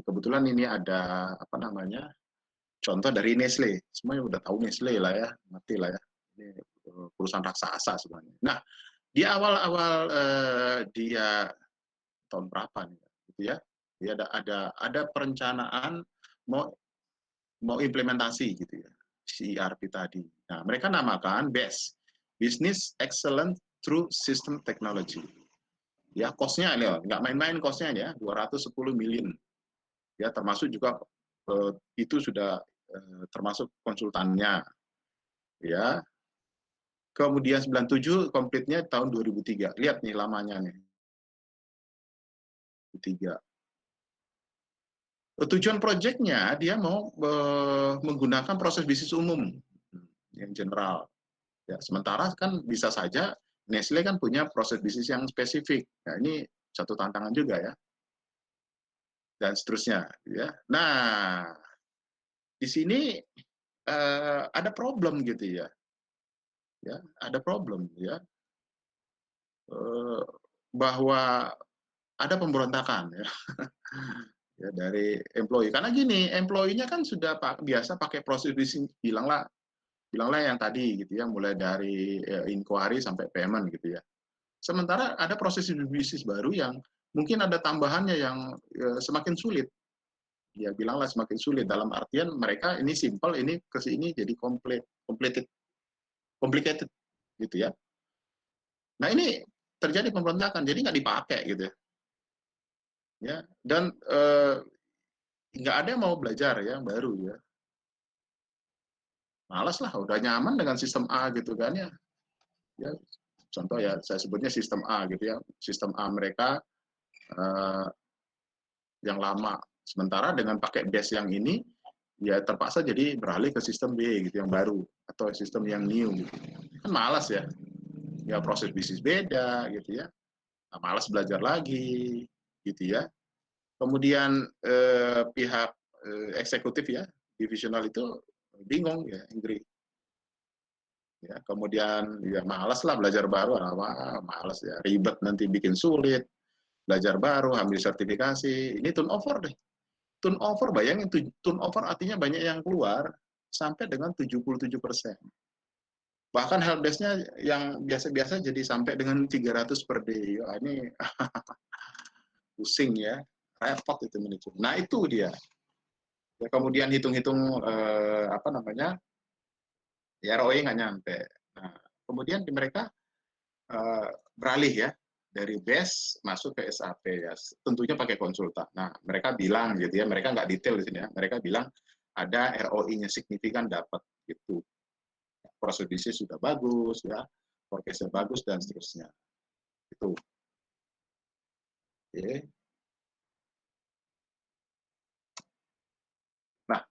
Kebetulan ini ada apa namanya, contoh dari Nestle. Semuanya udah tahu Nestle lah ya, ngerti lah ya. Ini perusahaan raksasa sebenarnya. Nah, di awal-awal dia tahun berapa nih, gitu ya? Dia ada perencanaan mau mau implementasi gitu ya, si ERP tadi. Nah, mereka namakan BES, Business Excellence Through System Technology. Ya, cost-nya ini nggak main-main cost-nya ya, 210 million. Ya, termasuk juga itu sudah termasuk konsultannya. Ya, kemudian 97 komplitnya tahun 2003. Lihat nih lamanya nih. 2003. Tujuan proyeknya dia mau menggunakan proses bisnis umum yang general. Ya, sementara kan bisa saja Nestle kan punya proses bisnis yang spesifik. Nah, ini satu tantangan juga ya, dan seterusnya. Ya. Nah, di sini ada problem gitu ya, ya ada problem ya, bahwa ada pemberontakan ya, ya dari employee. Karena gini, employee-nya kan sudah biasa pakai proses bisnis, bilanglah yang tadi gitu ya, mulai dari inquiry sampai payment gitu ya. Sementara ada proses bisnis baru yang mungkin ada tambahannya yang semakin sulit. Ya bilanglah semakin sulit dalam artian mereka ini simple, ini ke sini jadi complicated gitu ya. Nah ini terjadi pemberontakan, jadi nggak dipakai gitu ya. Dan nggak ada yang mau belajar ya yang baru ya. Malas lah, udah nyaman dengan sistem A gitu kan ya. Ya contoh ya, saya sebutnya sistem A gitu ya. Sistem A mereka eh, yang lama. Sementara dengan pakai base yang ini, ya terpaksa jadi beralih ke sistem B gitu yang baru atau sistem yang new gitu. Kan malas ya. Ya proses bisnis beda gitu ya. Nah, malas belajar lagi gitu ya. Kemudian pihak eksekutif ya, divisional itu bingung ya, Inggris. Ya, kemudian ya malas lah belajar baru, malas ya, ribet nanti bikin sulit, belajar baru, ambil sertifikasi, ini turnover deh. Turnover, bayangin turnover artinya banyak yang keluar sampai dengan 77%. Bahkan helpdesk-nya yang biasa-biasa jadi sampai dengan 300 per day. Ya, ini pusing ya, repot itu manajemen. Nah itu dia. Ya, kemudian hitung-hitung apa namanya, ya ROI nggak nyampe. Nah, kemudian mereka beralih ya dari BES masuk ke SAP ya, tentunya pakai konsultan. Nah, mereka bilang gitu ya, mereka nggak detail di sini ya, mereka bilang ada ROI-nya signifikan dapat gitu. Proses bisnis sudah bagus ya, forecast bagus dan seterusnya. Itu. Oke. Nah,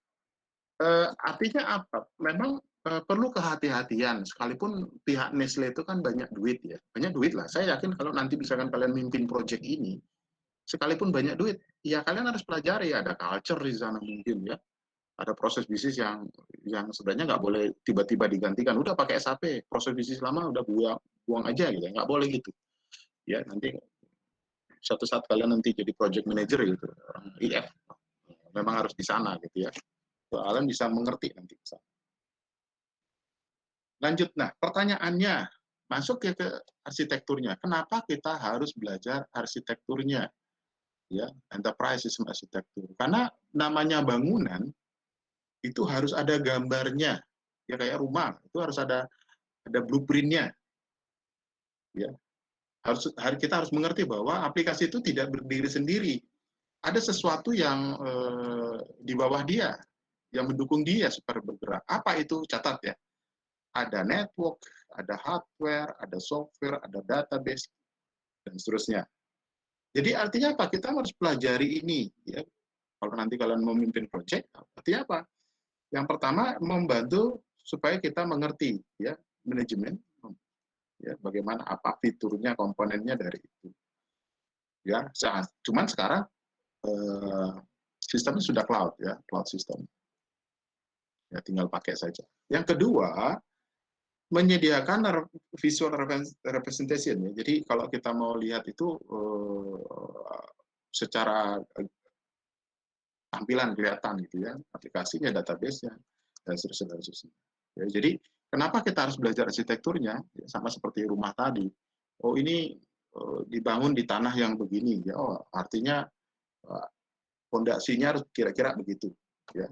artinya apa? Memang perlu kehati-hatian, sekalipun pihak Nestle itu kan banyak duit ya, banyak duit lah. Saya yakin kalau nanti misalkan kalian mimpin project ini, sekalipun banyak duit, ya kalian harus pelajari, ada culture di sana mungkin ya, ada proses bisnis yang sebenarnya nggak boleh tiba-tiba digantikan. Udah pakai SAP, proses bisnis lama udah buang aja gitu, nggak boleh gitu. Ya nanti suatu saat kalian nanti jadi project manager gitu, orang IF, memang harus di sana gitu ya. Kalian bisa mengerti nanti. Lanjut, nah pertanyaannya, masuk ke arsitekturnya. Kenapa kita harus belajar arsitekturnya? Ya, enterprise system arsitektur. Karena namanya bangunan itu harus ada gambarnya. Ya kayak rumah, itu harus ada blueprintnya. Ya, kita harus mengerti bahwa aplikasi itu tidak berdiri sendiri. Ada sesuatu yang di bawah dia, yang mendukung dia supaya bergerak. Apa itu? Catat ya. Ada network, ada hardware, ada software, ada database, dan seterusnya. Jadi artinya apa? Kita harus pelajari ini. Ya. Kalau nanti kalian memimpin project, artinya apa? Yang pertama, membantu supaya kita mengerti ya manajemen, ya bagaimana apa fiturnya, komponennya dari itu. Ya, cuman sekarang sistemnya sudah cloud ya, cloud system. Ya, tinggal pakai saja. Yang kedua, menyediakan visual representation ya. Jadi kalau kita mau lihat itu secara tampilan kelihatan gitu ya, aplikasinya, database-nya, dan seterusnya. Ya, jadi kenapa kita harus belajar arsitekturnya? Ya, sama seperti rumah tadi. Oh ini dibangun di tanah yang begini, ya. Oh artinya fondasinya harus kira-kira begitu. Ya.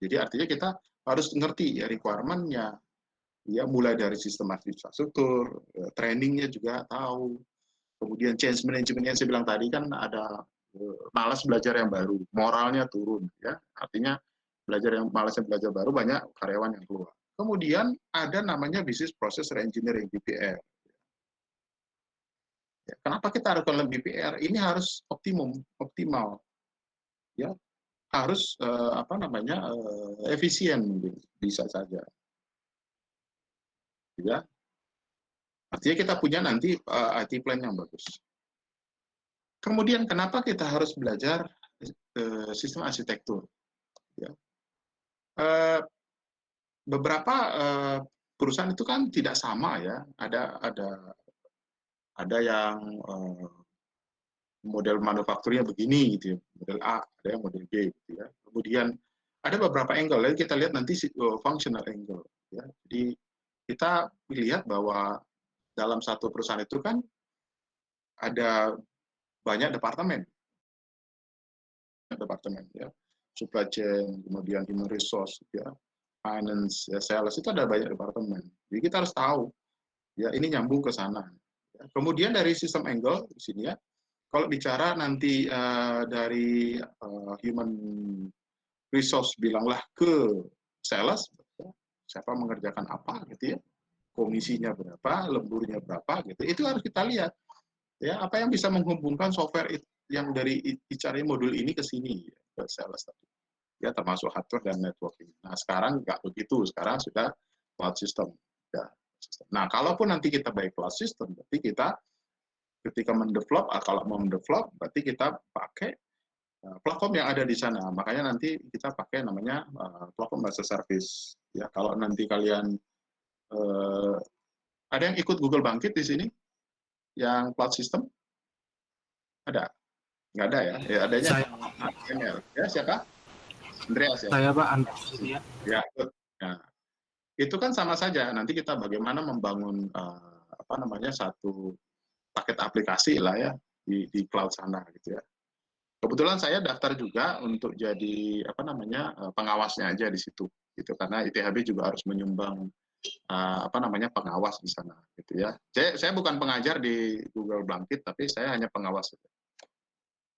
Jadi artinya kita harus ngerti ya requirement-nya, ya mulai dari sistem infrastruktur, trainingnya juga tahu, kemudian change management yang saya bilang tadi kan ada malas belajar yang baru, moralnya turun, ya artinya malas belajar baru banyak karyawan yang keluar. Kemudian ada namanya business process reengineering BPR. Ya, kenapa kita harus dalam BPR? Ini harus optimal, ya harus efisien bisa saja, ya. Artinya kita punya nanti IT plan yang bagus. Kemudian kenapa kita harus belajar sistem arsitektur? Ya. Beberapa perusahaan itu kan tidak sama ya. Ada yang model manufakturnya begini gitu ya, model A, ada yang model B gitu ya. Kemudian ada beberapa angle, lalu kita lihat nanti functional angle. Ya. Jadi kita lihat bahwa dalam satu perusahaan itu kan ada banyak departemen ya, supply chain, kemudian human resource, ya, finance, ya, sales, itu ada banyak departemen. Jadi kita harus tahu, ya ini nyambung ke sana. Ya. Kemudian dari sistem angle di sini ya, kalau bicara nanti dari human resource bilanglah ke sales, ya, siapa mengerjakan apa gitu ya, komisinya berapa, lemburnya berapa gitu, itu harus kita lihat. Ya, apa yang bisa menghubungkan software yang dari bicara modul ini ke sini, ya, ke sales tadi. Ya, termasuk hardware dan networking. Nah, sekarang nggak begitu, sekarang sudah cloud system. Ya. Nah, kalaupun nanti kita pakai cloud system, berarti kita ketika mendevelop, kalau mau mendevelop, berarti kita pakai platform yang ada di sana. Makanya nanti kita pakai namanya platform as a service. Ya, kalau nanti kalian ada yang ikut Google Bangkit di sini, yang cloud system, ada? Nggak ada ya? Ya adanya Saya, HTML. Ya, siapa? Andreas ya? Pak Andreas gitu ya. Ya, nah, itu kan sama saja. Nanti kita bagaimana membangun satu paket aplikasi lah ya di cloud sana gitu ya. Kebetulan saya daftar juga untuk jadi pengawasnya aja di situ gitu, karena ITHB juga harus menyumbang pengawas di sana gitu ya. Saya bukan pengajar di Google Bangkit, tapi saya hanya pengawas.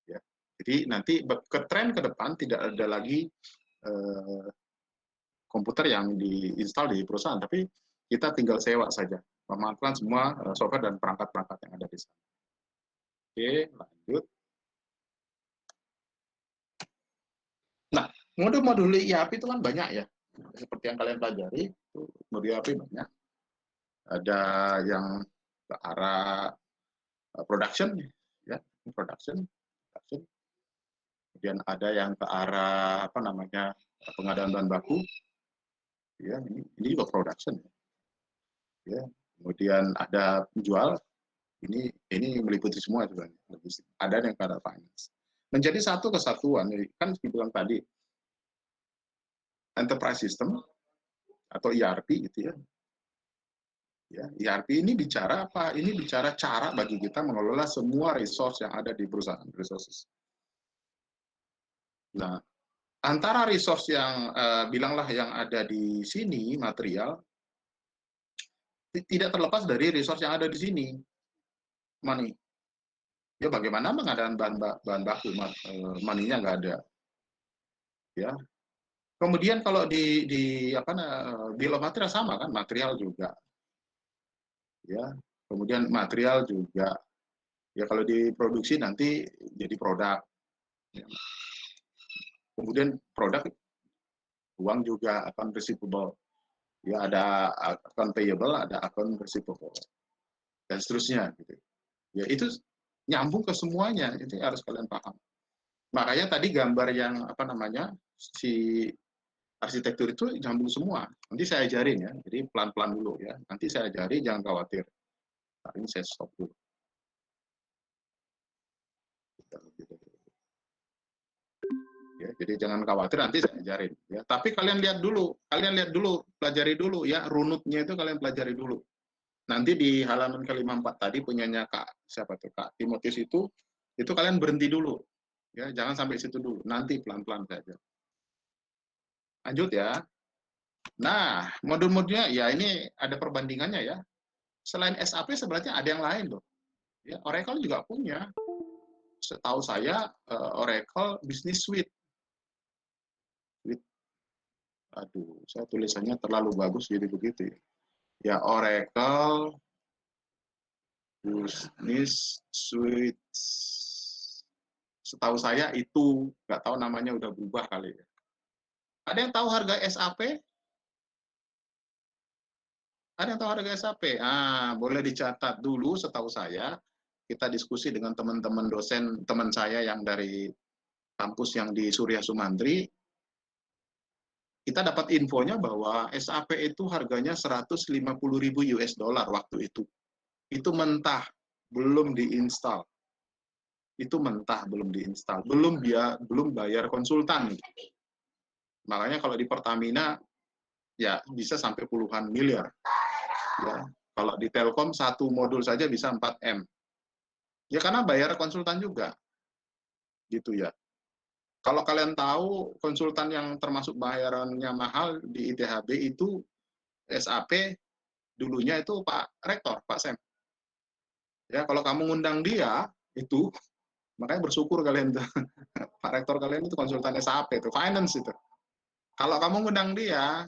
Ya. Jadi nanti ke tren ke depan tidak ada lagi komputer yang diinstal di perusahaan, tapi kita tinggal sewa saja, memanfaatkan semua software dan perangkat-perangkat yang ada di sana. Oke, lanjut. Nah, modul-modul IAP itu kan banyak ya, seperti yang kalian pelajari, modul IAP banyak. Ada yang ke arah production, ya, production. Kemudian ada yang ke arah pengadaan bahan baku, ya, ini juga production, ya. Kemudian ada penjual, ini meliputi semua sebenarnya, logistik. Ada yang ke arah finance. Menjadi satu kesatuan, kan dibilang tadi enterprise system atau ERP gitu ya. Ya, ERP ini bicara apa? Ini bicara cara bagi kita mengelola semua resource yang ada di perusahaan, resources. Nah, antara resource yang bilanglah yang ada di sini material tidak terlepas dari resource yang ada di sini money. Ya bagaimana pengadaan bahan baku, money-nya nggak ada. Ya. Kemudian kalau di bill of material sama kan, material juga. Ya. Kemudian material juga. Ya kalau diproduksi nanti jadi produk. Ya. Kemudian produk uang juga akan receivable. Ya ada account payable, ada account receivable dan seterusnya gitu. Ya itu nyambung ke semuanya, itu harus kalian paham. Makanya tadi gambar yang si arsitektur itu nyambung semua. Nanti saya ajarin ya, jadi pelan-pelan dulu ya. Nanti saya ajari, jangan khawatir. Nah, ini saya stop dulu. Ya, jadi jangan khawatir, nanti saya ajarin. Ya, tapi kalian lihat dulu, pelajari dulu ya, runutnya itu kalian pelajari dulu. Nanti di halaman ke-54 tadi punyanya Kak siapa tuh, Kak Timotius itu kalian berhenti dulu. Ya, jangan sampai situ dulu. Nanti pelan-pelan saja. Lanjut ya. Nah, modul-modulnya ya ini ada perbandingannya ya. Selain SAP sebenarnya ada yang lain loh. Ya, Oracle juga punya. Setahu saya Oracle Business Suite. Aduh, saya tulisannya terlalu bagus jadi begitu ya. Ya, Oracle Business Suite. Setahu saya itu, nggak tahu namanya udah berubah kali ya. Ada yang tahu harga SAP? Ada yang tahu harga SAP? Ah, boleh dicatat dulu. Setahu saya, kita diskusi dengan teman-teman dosen teman saya yang dari kampus yang di Surya Sumantri. Kita dapat infonya bahwa SAP itu harganya 150.000 US dollar waktu itu. Itu mentah, belum diinstal. Itu mentah, belum diinstal. Belum bayar konsultan. Makanya kalau di Pertamina, ya bisa sampai puluhan miliar. Ya. Kalau di Telkom, satu modul saja bisa 4M. Ya karena bayar konsultan juga. Gitu ya. Kalau kalian tahu, konsultan yang termasuk bayarannya mahal di ITHB itu SAP, dulunya itu Pak Rektor, Pak Sem. Ya, kalau kamu ngundang dia, itu makanya bersyukur kalian tuh. Pak Rektor kalian itu konsultan SAP itu, finance itu. Kalau kamu ngundang dia,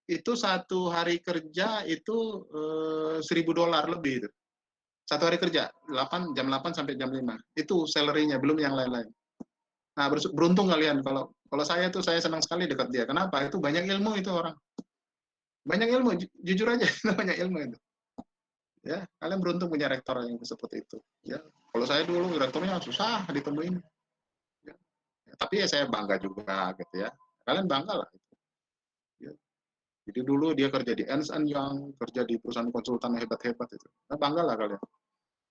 itu satu hari kerja itu $1.000 lebih itu. Satu hari kerja, jam 8 sampai jam 5. Itu salary-nya, belum yang lain-lain. Nah, beruntung kalian. Kalau saya tuh saya senang sekali dekat dia. Kenapa? Itu banyak ilmu itu orang. Banyak ilmu, jujur aja, banyak ilmu itu. Ya, kalian beruntung punya rektor yang seperti itu. Ya, kalau saya dulu rektornya susah ditemuin. Ya. Tapi ya saya bangga juga gitu ya. Kalian bangga lah. Ya. Jadi dulu dia kerja di Ernst Young, kerja di perusahaan konsultan hebat-hebat itu. Nah, bangga lah kalian.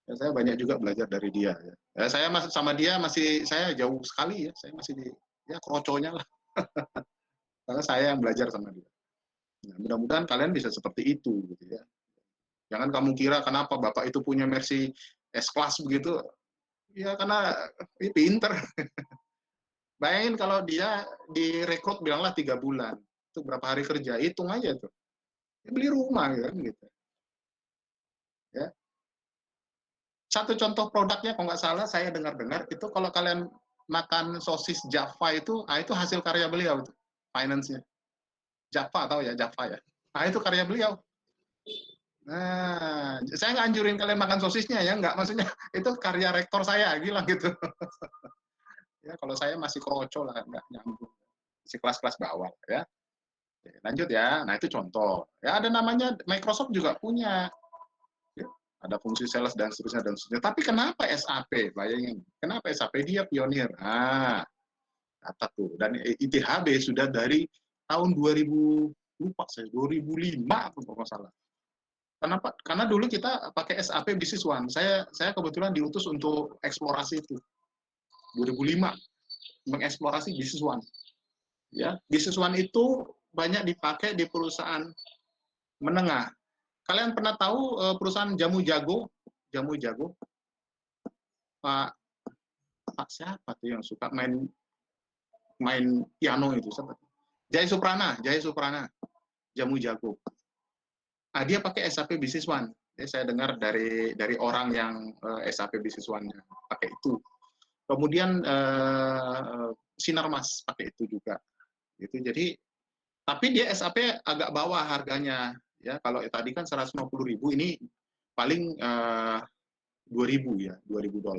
Ya, saya banyak juga belajar dari dia. Ya. Ya, saya masih sama dia saya jauh sekali ya. Saya masih di ya kroconya lah. Karena saya yang belajar sama dia. Nah, mudah-mudahan kalian bisa seperti itu gitu ya. Jangan kamu kira kenapa bapak itu punya Mercy S-Class begitu. Ya karena pinter. Bayangin kalau dia direkrut bilanglah 3 bulan. Itu berapa hari kerja, hitung aja tuh. Ya, beli rumah kan gitu. Ya. Satu contoh produknya kalau nggak salah saya dengar-dengar itu kalau kalian makan sosis Java itu hasil karya beliau itu, finance-nya. Java tahu ya, Java ya. Nah, itu karya beliau. Nah, saya nggak anjurin kalian makan sosisnya ya, nggak, maksudnya itu karya rektor saya, gila gitu. Ya, kalau saya masih kroco lah, nggak nyambung. Masih kelas-kelas bawah ya. Oke, lanjut ya. Nah, itu contoh. Ya, ada namanya Microsoft juga punya. Ya, ada fungsi sales dan seterusnya dan seterusnya. Tapi kenapa SAP? Bayangin. Kenapa SAP? Dia pionir. Ah, kata tuh. Dan ITHB sudah dari tahun 2000, lupa saya, 2005 atau kalau salah. Kenapa? Karena dulu kita pakai SAP Business One. Saya kebetulan diutus untuk eksplorasi itu. 2005 mengeksplorasi Business One. Ya, Business One itu banyak dipakai di perusahaan menengah. Kalian pernah tahu perusahaan Jamu Jago? Jamu Jago? Pak siapa tuh yang suka main piano itu? Siapa? Jaya Suprana, Jamu Jago. Nah, dia pakai SAP Business One. Saya dengar dari orang yang SAP Business One-nya pakai itu. Kemudian Sinarmas pakai itu juga. Gitu. Jadi, tapi dia SAP agak bawah harganya. Ya, kalau tadi kan 150.000, ini paling 2.000 ya, $2.000.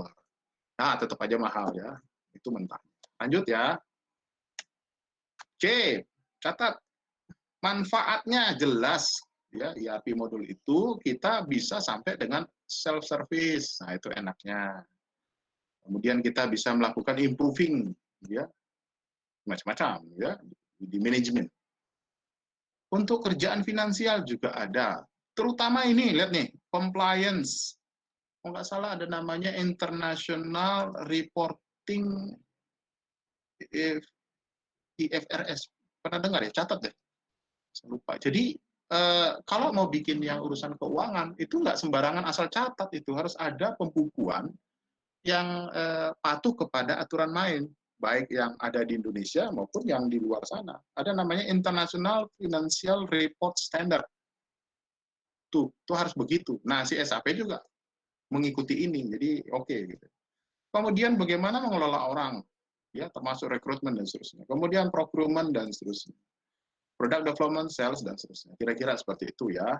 Nah, tetap aja mahal ya. Itu mentah. Lanjut ya. Oke, catat. Manfaatnya jelas ya, ERP modul itu kita bisa sampai dengan self service. Nah, itu enaknya. Kemudian kita bisa melakukan improving ya, macam-macam ya di manajemen. Untuk kerjaan finansial juga ada. Terutama ini, lihat nih, compliance. Kalau nggak salah ada namanya International Reporting IFRS. Pernah dengar ya? Catat deh. Saya lupa. Jadi kalau mau bikin yang urusan keuangan itu nggak sembarangan asal catat, itu harus ada pembukuan yang patuh kepada aturan main, baik yang ada di Indonesia maupun yang di luar sana. Ada namanya International Financial Report Standard. Tuh harus begitu. Nah, si SAP juga mengikuti ini, jadi oke gitu. Kemudian bagaimana mengelola orang, ya termasuk rekrutmen dan seterusnya. Kemudian procurement dan seterusnya. Product development, sales dan seterusnya. Kira-kira seperti itu ya.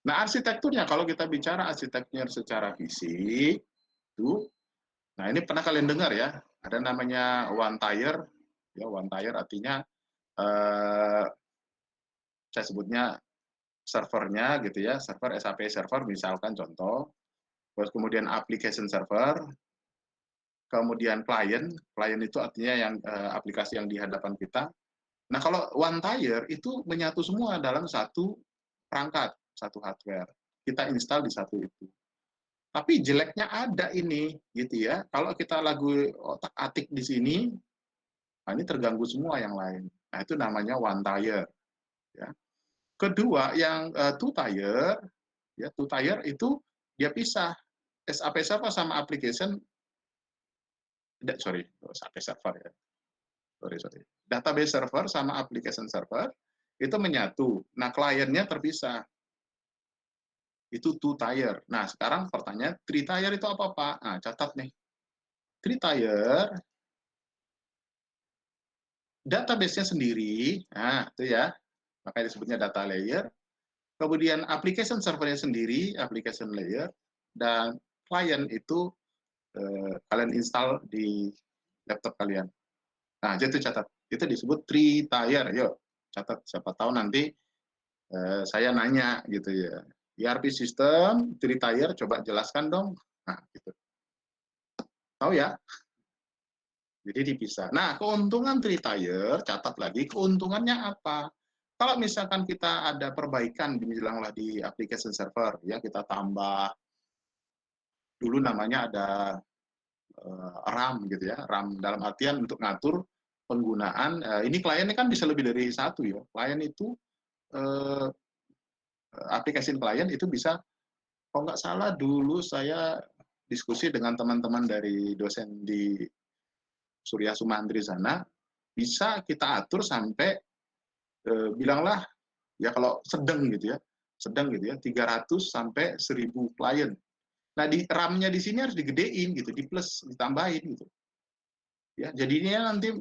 Nah, arsitekturnya kalau kita bicara arsitektur secara fisik, itu, nah ini pernah kalian dengar ya, ada namanya one tier, ya one tier artinya saya sebutnya servernya gitu ya, server SAP server misalkan contoh, terus kemudian application server, kemudian klien itu artinya yang aplikasi yang di hadapan kita. Nah kalau one tier itu menyatu semua dalam satu perangkat, satu hardware. Kita install di satu itu. Tapi jeleknya ada ini, gitu ya. Kalau kita lagu otak-atik di sini, nah ini terganggu semua yang lain. Nah itu namanya one tier. Ya. Kedua yang two tier, ya two tier itu dia pisah. SAP server sama application, SAP server ya. Sorry. Database server sama application server itu menyatu. Nah kliennya terpisah. Itu two tier. Nah, sekarang pertanyaan, three tier itu apa, Pak? Nah, catat nih. Three tier, database-nya sendiri, nah, itu ya, makanya disebutnya data layer. Kemudian application servernya sendiri, application layer, dan client itu kalian install di laptop kalian. Nah, itu catat. Itu disebut three tier. Yuk, catat. Siapa tahu nanti saya nanya gitu ya. ERP system, three tier, coba jelaskan dong. Nah, gitu. Tahu ya? Jadi dipisah. Nah, keuntungan three tier, catat lagi, keuntungannya apa? Kalau misalkan kita ada perbaikan, bilanglah di application server, ya kita tambah, dulu namanya ada RAM gitu ya, RAM dalam artian untuk ngatur penggunaan, ini kliennya kan bisa lebih dari satu ya, klien itu, aplikasi klien itu bisa, kalau nggak salah dulu saya diskusi dengan teman-teman dari dosen di Surya Sumantri sana, bisa kita atur sampai bilanglah ya kalau sedang gitu ya, 300 sampai 1000 klien. Nah di RAM-nya di sini harus digedein gitu, di plus, ditambahin gitu. Ya, jadinya nanti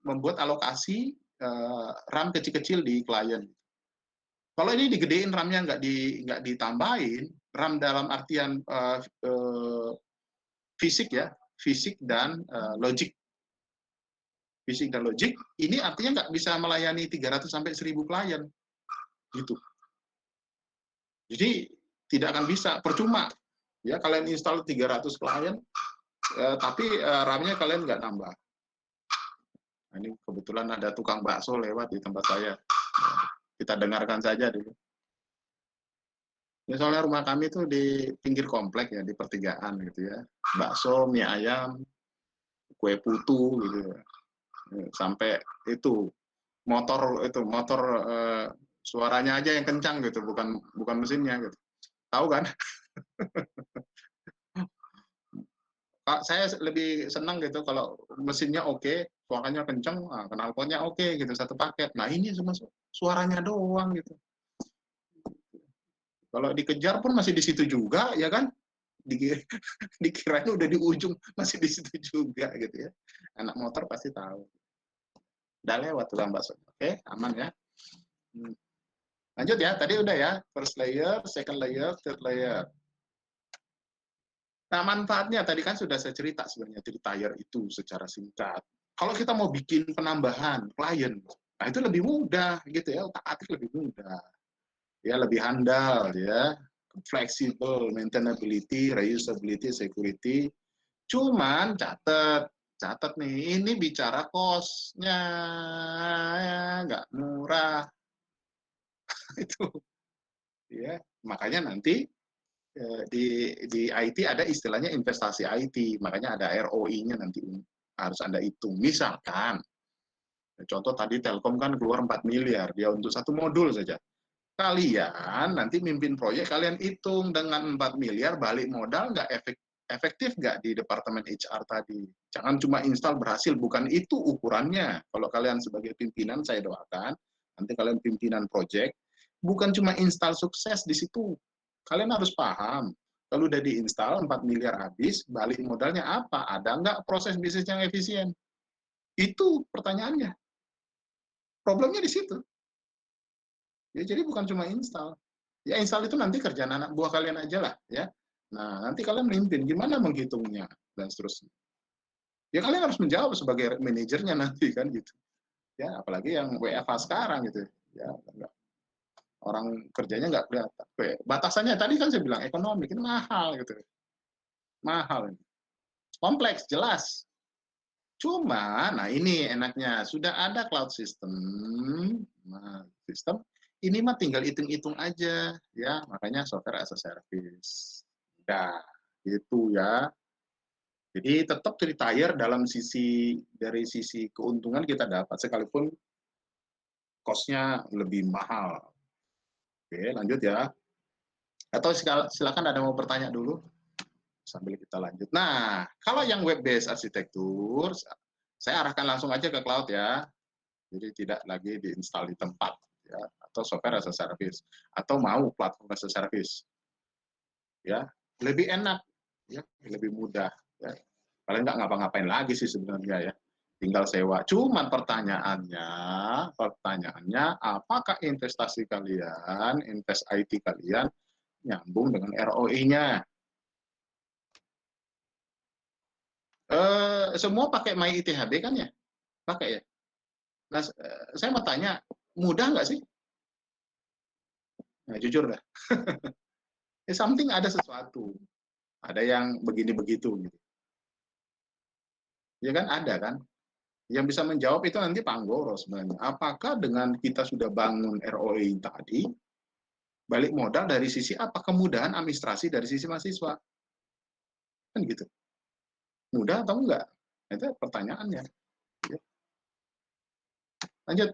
membuat alokasi RAM kecil-kecil di klien. Kalau ini digedein RAM-nya nggak ditambahin, RAM dalam artian fisik ya, fisik dan logik. Fisik dan logik, ini artinya nggak bisa melayani 300 sampai 1000 klien. Gitu. Jadi tidak akan bisa, percuma. Ya, kalian install 300 klien, tapi RAM-nya kalian nggak nambah. Nah, ini kebetulan ada tukang bakso lewat di tempat saya. Kita dengarkan saja dulu. Ya, soalnya rumah kami itu di pinggir komplek ya, di pertigaan gitu ya. Bakso, mie ayam, kue putu gitu. Sampai itu motor suaranya aja yang kencang gitu, bukan mesinnya gitu. Tahu kan? Saya lebih senang gitu kalau mesinnya oke, suaranya kencang, knalpotnya oke gitu, satu paket. Nah ini cuma suaranya doang gitu. Kalau dikejar pun masih di situ juga, ya kan? Dikiranya udah di ujung, masih di situ juga gitu ya. Anak motor pasti tahu. Udah lewat tuh Mbak. Oke, aman ya. Lanjut ya, tadi udah ya. First layer, second layer, third layer. Nah, manfaatnya tadi kan sudah saya cerita sebenarnya three tier itu secara singkat. Kalau kita mau bikin penambahan klien, nah itu lebih mudah gitu ya, otak-atik lebih mudah. Ya, lebih handal ya, flexible, maintainability, reusability, security. Cuman catat nih, ini bicara cost-nya ya, nggak murah. Itu ya, makanya nanti di IT ada istilahnya investasi IT, makanya ada ROI-nya nanti harus Anda hitung. Misalkan, contoh tadi Telkom kan keluar 4 miliar dia untuk satu modul saja. Kalian nanti mimpin proyek, kalian hitung dengan 4 miliar balik modal nggak efektif nggak di departemen HR tadi. Jangan cuma install berhasil, bukan itu ukurannya. Kalau kalian sebagai pimpinan, saya doakan, nanti kalian pimpinan proyek, bukan cuma install sukses di situ. Kalian harus paham, kalau udah diinstal 4 miliar habis, balik modalnya apa? Ada nggak proses bisnis yang efisien? Itu pertanyaannya. Problemnya di situ. Ya, jadi bukan cuma install. Ya install itu nanti kerjaan anak buah kalian aja lah ya. Nah, nanti kalian mimpin gimana menghitungnya dan seterusnya. Ya kalian harus menjawab sebagai manajernya nanti kan gitu. Ya, apalagi yang WFH sekarang gitu. Ya, orang kerjanya nggak kelihatan. Batasannya tadi kan saya bilang ekonomi itu mahal gitu. Mahal. Kompleks jelas. Cuma, nah ini enaknya sudah ada cloud system, nah, sistem ini mah tinggal hitung-hitung aja ya, makanya software as a service. Udah, gitu ya. Jadi tetap retire dalam dari sisi keuntungan kita dapat sekalipun cost-nya lebih mahal. Oke, lanjut ya. Atau silakan ada mau bertanya dulu sambil kita lanjut. Nah, kalau yang web based arsitektur, saya arahkan langsung aja ke cloud ya. Jadi tidak lagi diinstal di tempat ya, atau software as a service atau mau platform as a service. Ya, lebih enak ya, lebih mudah ya. Kalian nggak ngapa-ngapain lagi sih sebenarnya ya. Tinggal sewa. Cuman pertanyaannya apakah investasi kalian, invest IT kalian nyambung dengan ROI-nya? Semua pakai MyITHB kan ya? Pakai ya? Nah, saya mau tanya, mudah nggak sih? Nah, jujur dah. Something ada sesuatu. Ada yang begini begitu gitu. Ya kan ada kan? Yang bisa menjawab itu nanti Pak Anggoro sebenarnya. Apakah dengan kita sudah bangun ROI tadi, balik modal dari sisi apa kemudahan administrasi dari sisi mahasiswa? Kan gitu. Mudah atau enggak? Itu pertanyaannya. Ya. Lanjut.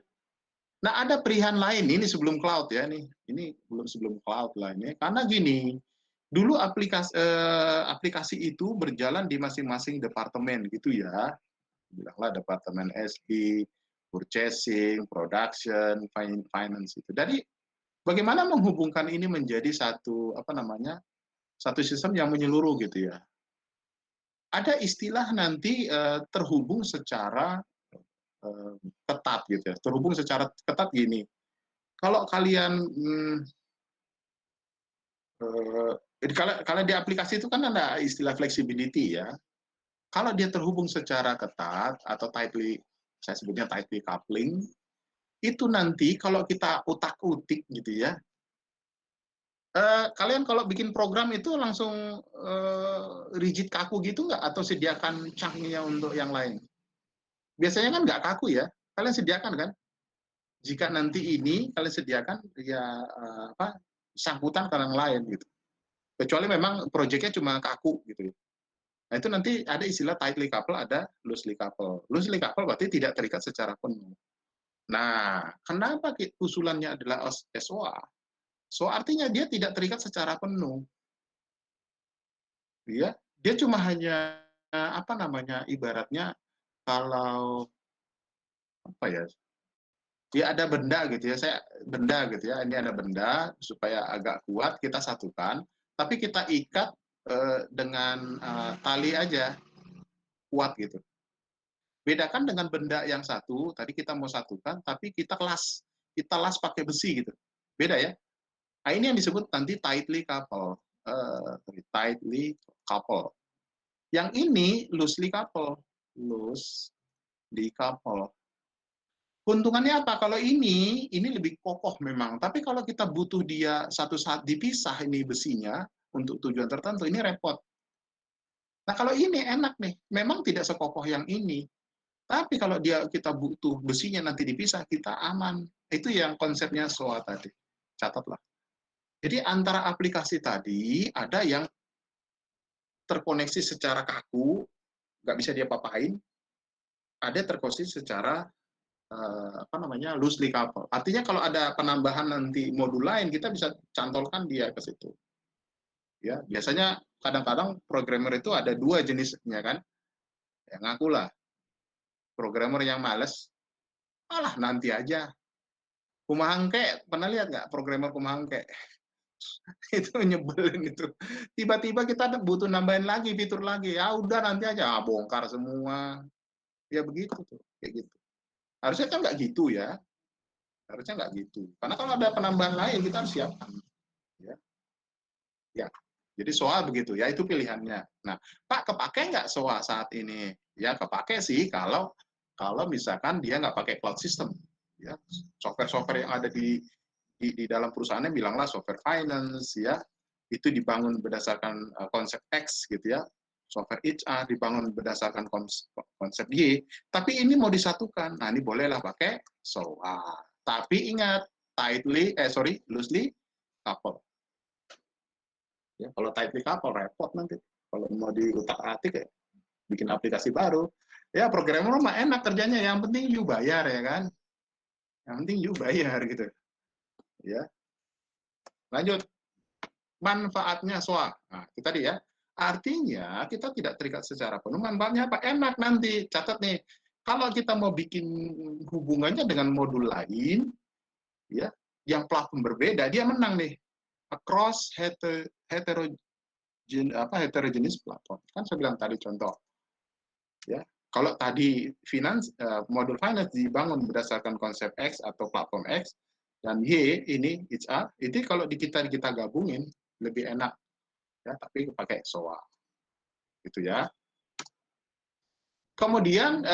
Nah, ada pilihan lain ini sebelum cloud ya nih. Ini belum sebelum cloud lah ini. Karena gini, dulu aplikasi itu berjalan di masing-masing departemen gitu ya. Bilanglah departemen SD, purchasing, production, finance itu. Jadi bagaimana menghubungkan ini menjadi satu apa namanya? Satu sistem yang menyeluruh gitu ya. Ada istilah nanti terhubung secara ketat gitu ya. Terhubung secara ketat gini. Kalau kalian kalau di aplikasi itu kan ada istilah flexibility ya. Kalau dia terhubung secara ketat atau tightly, saya sebutnya tightly coupling, itu nanti kalau kita utak-utik gitu ya, kalian kalau bikin program itu langsung rigid kaku gitu nggak? Atau sediakan chunk-nya untuk yang lain? Biasanya kan nggak kaku ya, kalian sediakan kan? Jika nanti ini kalian sediakan ya apa sangkutan ke yang lain gitu. Kecuali memang proyeknya cuma kaku gitu ya. Nah itu nanti ada istilah tightly couple, ada loosely couple. Loosely couple berarti tidak terikat secara penuh. Nah, kenapa usulannya adalah SOA? So artinya dia tidak terikat secara penuh. Dia cuma hanya apa namanya ibaratnya kalau apa ya? Dia ada benda gitu ya, saya benda gitu ya. Ini ada benda supaya agak kuat kita satukan, tapi kita ikat dengan tali aja kuat gitu. Bedakan dengan benda yang satu, tadi kita mau satukan, tapi kita las pakai besi gitu. Beda ya. Nah, ini yang disebut nanti tightly couple. Tightly couple. Yang ini loosely couple. Loosely couple. Keuntungannya apa? Kalau ini lebih kokoh memang. Tapi kalau kita butuh dia satu saat dipisah ini besinya untuk tujuan tertentu, ini repot. Nah kalau ini enak nih, memang tidak sekokoh yang ini. Tapi kalau kita butuh besinya nanti dipisah, kita aman. Itu yang konsepnya SOA tadi. Catatlah. Jadi antara aplikasi tadi ada yang terkoneksi secara kaku, nggak bisa dia papain. ada terkosis secara apa namanya loosely coupled. Artinya kalau ada penambahan nanti modul lain, kita bisa cantolkan dia ke situ. Ya, biasanya kadang-kadang programmer itu ada dua jenisnya kan. Ya, ngakulah programmer yang males, alah nanti aja. Kumahangke, pernah lihat nggak programmer Kumahangke? Itu nyebelin itu. Tiba-tiba kita butuh nambahin lagi fitur lagi, ya udah nanti aja, bongkar semua. Ya begitu tuh, kayak gitu. Harusnya kan nggak gitu ya, harusnya nggak gitu. Karena kalau ada penambahan lain kita harus siapkan. Ya, ya. Jadi SOA begitu ya, itu pilihannya. Nah, Pak kepake nggak SOA saat ini? Ya kepake sih kalau misalkan dia nggak pakai cloud system. Ya, software-software yang ada di dalam perusahaannya bilanglah software finance ya, itu dibangun berdasarkan konsep X gitu ya, software HR dibangun berdasarkan konsep Y, tapi ini mau disatukan, nah ini bolehlah pakai SOA, tapi ingat loosely coupled ya. Kalau tightly coupled repot nanti kalau mau diutak-atik ya, bikin aplikasi baru ya. Programmer mah enak kerjanya, yang penting you bayar ya kan, yang penting you bayar gitu ya. Lanjut, manfaatnya SOA. Nah, itu tadi ya. Artinya kita tidak terikat secara penuh. Manfaatnya apa? Enak nanti. Catat nih. Kalau kita mau bikin hubungannya dengan modul lain, ya, yang platform berbeda, dia menang nih. Across heterogeneous platform. Kan saya bilang tadi contoh. Ya, kalau tadi modul finance dibangun berdasarkan konsep X atau platform X, dan Y ini HR, itu kalau kita gabungin lebih enak ya, tapi pakai SOA gitu ya. Kemudian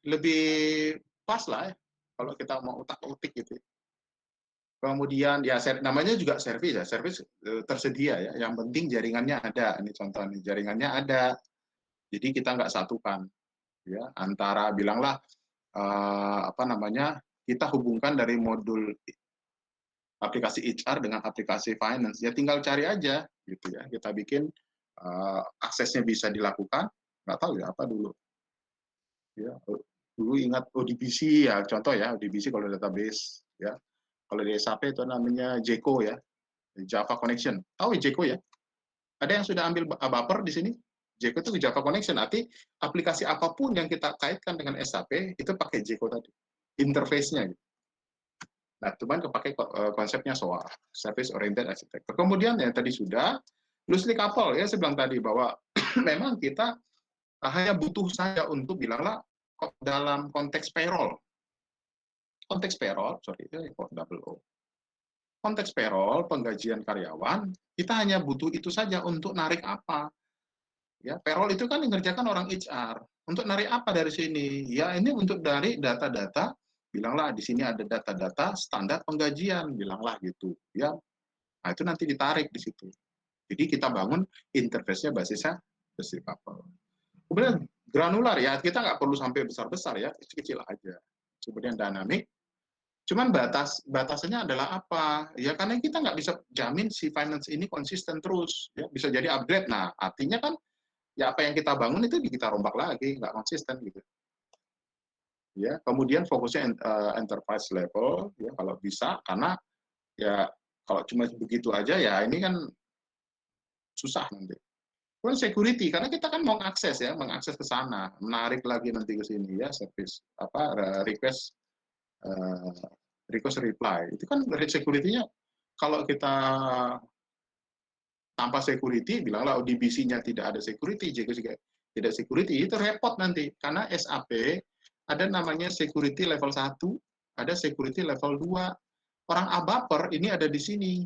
lebih pas lah ya, kalau kita mau utak-utik gitu. Kemudian ya namanya juga service ya, service tersedia ya. Yang penting jaringannya ada. Ini contoh nih, jaringannya ada. Jadi kita nggak satukan ya antara bilanglah apa namanya, kita hubungkan dari modul aplikasi HR dengan aplikasi finance, ya tinggal cari aja gitu ya. Kita bikin aksesnya bisa dilakukan, nggak tahu ya apa dulu ya, dulu ingat ODBC ya, contoh ya ODBC kalau database ya. Kalau di SAP itu namanya JCO ya, Java Connection. Tahu ya JCO ya? Ada yang sudah ambil baper di sini? JCO itu Java Connection, arti aplikasi apapun yang kita kaitkan dengan SAP itu pakai JCO tadi, interface-nya gitu. Nah, cuman kepakai konsepnya SOA, Service Oriented Architecture. Kemudian yang tadi sudah, loosely coupled ya, saya bilang tadi bahwa memang kita hanya butuh saja untuk bilanglah dalam konteks payroll. Konteks payroll, sorry, double O. Konteks payroll, penggajian karyawan, kita hanya butuh itu saja untuk narik apa. Ya, payroll itu kan mengerjakan orang HR. Untuk narik apa dari sini? Ya, ini untuk dari data-data, bilanglah di sini ada data-data standar penggajian, bilanglah gitu. Ya, nah itu nanti ditarik di situ. Jadi kita bangun interface-nya basisnya loosely coupled. Kemudian granular ya, kita nggak perlu sampai besar-besar ya, kecil-kecil aja. Kemudian dynamic, cuman batasannya adalah apa? Ya karena kita nggak bisa jamin si finance ini konsisten terus, ya bisa jadi upgrade. Nah, artinya kan ya apa yang kita bangun itu kita rombak lagi, nggak konsisten gitu. Ya, kemudian fokusnya enterprise level, ya kalau bisa, karena ya kalau cuma begitu aja ya ini kan susah nanti. Kemudian security, karena kita kan mau mengakses ya, mengakses ke sana, menarik lagi nanti ke sini ya, service apa request request reply. Itu kan security-nya kalau kita tanpa security, bilanglah ODBC-nya tidak ada security, JK juga tidak security, itu repot nanti. Karena SAP ada namanya security level 1, ada security level 2. Orang ABAPER ini ada di sini.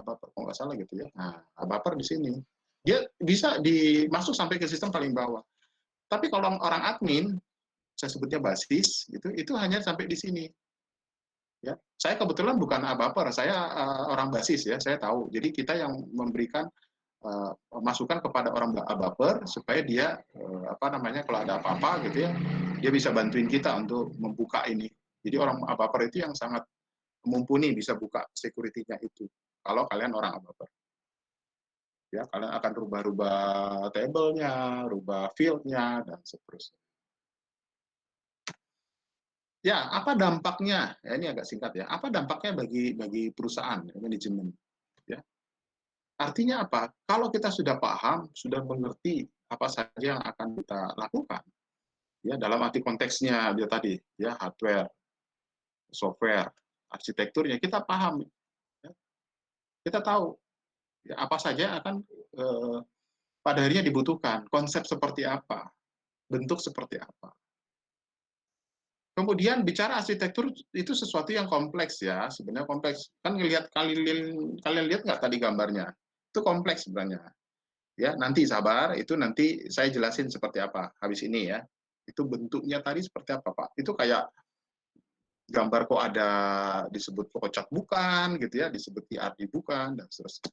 ABAPER, kalau nggak salah gitu ya. Nah, ABAPER di sini. Dia bisa dimasuk sampai ke sistem paling bawah. Tapi kalau orang admin, saya sebutnya basis, itu hanya sampai di sini. Ya, saya kebetulan bukan ABAPER, saya orang basis ya, saya tahu. Jadi kita yang memberikan masukan kepada orang ABAPER supaya dia apa namanya kalau ada apa-apa gitu ya, dia bisa bantuin kita untuk membuka ini. Jadi orang ABAPER itu yang sangat mumpuni bisa buka security-nya itu. Kalau kalian orang ABAPER. Ya, kalian akan rubah-rubah table-nya, rubah field-nya, dan seterusnya. Ya, apa dampaknya? Ya, ini agak singkat ya. Apa dampaknya bagi perusahaan manajemen? Ya. Artinya apa? Kalau kita sudah paham, sudah mengerti apa saja yang akan kita lakukan, ya dalam arti konteksnya dia tadi, ya hardware, software, arsitekturnya kita paham, ya. Kita tahu ya, apa saja yang akan pada akhirnya dibutuhkan, konsep seperti apa, bentuk seperti apa. Kemudian bicara arsitektur itu sesuatu yang kompleks ya, sebenarnya kompleks. Kan kalian lihat nggak tadi gambarnya? Itu kompleks sebenarnya. Ya, nanti sabar, itu nanti saya jelasin seperti apa habis ini ya. Itu bentuknya tadi seperti apa, Pak? Itu kayak gambar kok ada disebut Photoshop bukan gitu ya, disebut TRD bukan dan seterusnya.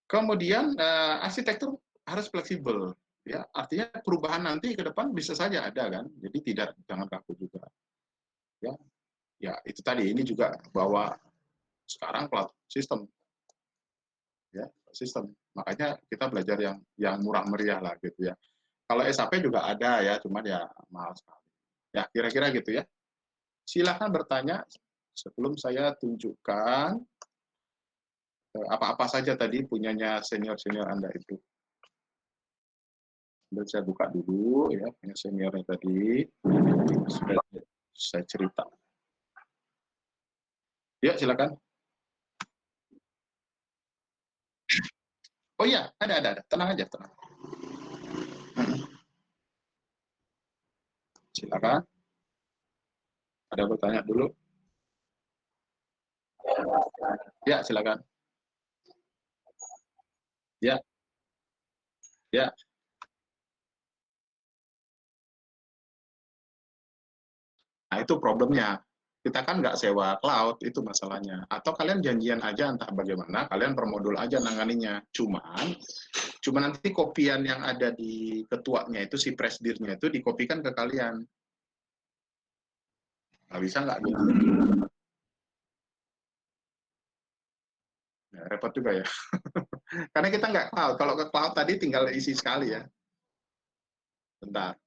Kemudian arsitektur harus fleksibel ya, artinya perubahan nanti ke depan bisa saja ada kan. Jadi tidak, jangan kaku juga. Ya, ya itu tadi, ini juga bahwa sekarang cloud system ya, sistem. Makanya kita belajar yang murah meriah lah gitu ya. Kalau SAP juga ada ya, cuman ya mahal sekali. Ya, kira-kira gitu ya. Silakan bertanya sebelum saya tunjukkan apa-apa saja tadi punyanya senior-senior Anda itu. Sambil saya buka dulu ya, punya seniornya tadi. Sudah saya cerita. Ya, silakan. Oh iya, ada. Tenang aja, tenang. Silakan. Ada bertanya dulu? Ya, silakan. Ya, ya. Nah, itu problemnya. Kita kan nggak sewa cloud, itu masalahnya. Atau kalian janjian aja entah bagaimana, kalian per modul aja nanganinya. Cuma nanti kopian yang ada di ketuanya itu, si presdirnya itu dikopikan ke kalian. Nggak bisa nggak gitu. Ya, repot juga ya. Karena kita nggak cloud. Kalau ke cloud tadi tinggal isi sekali ya. Bentar.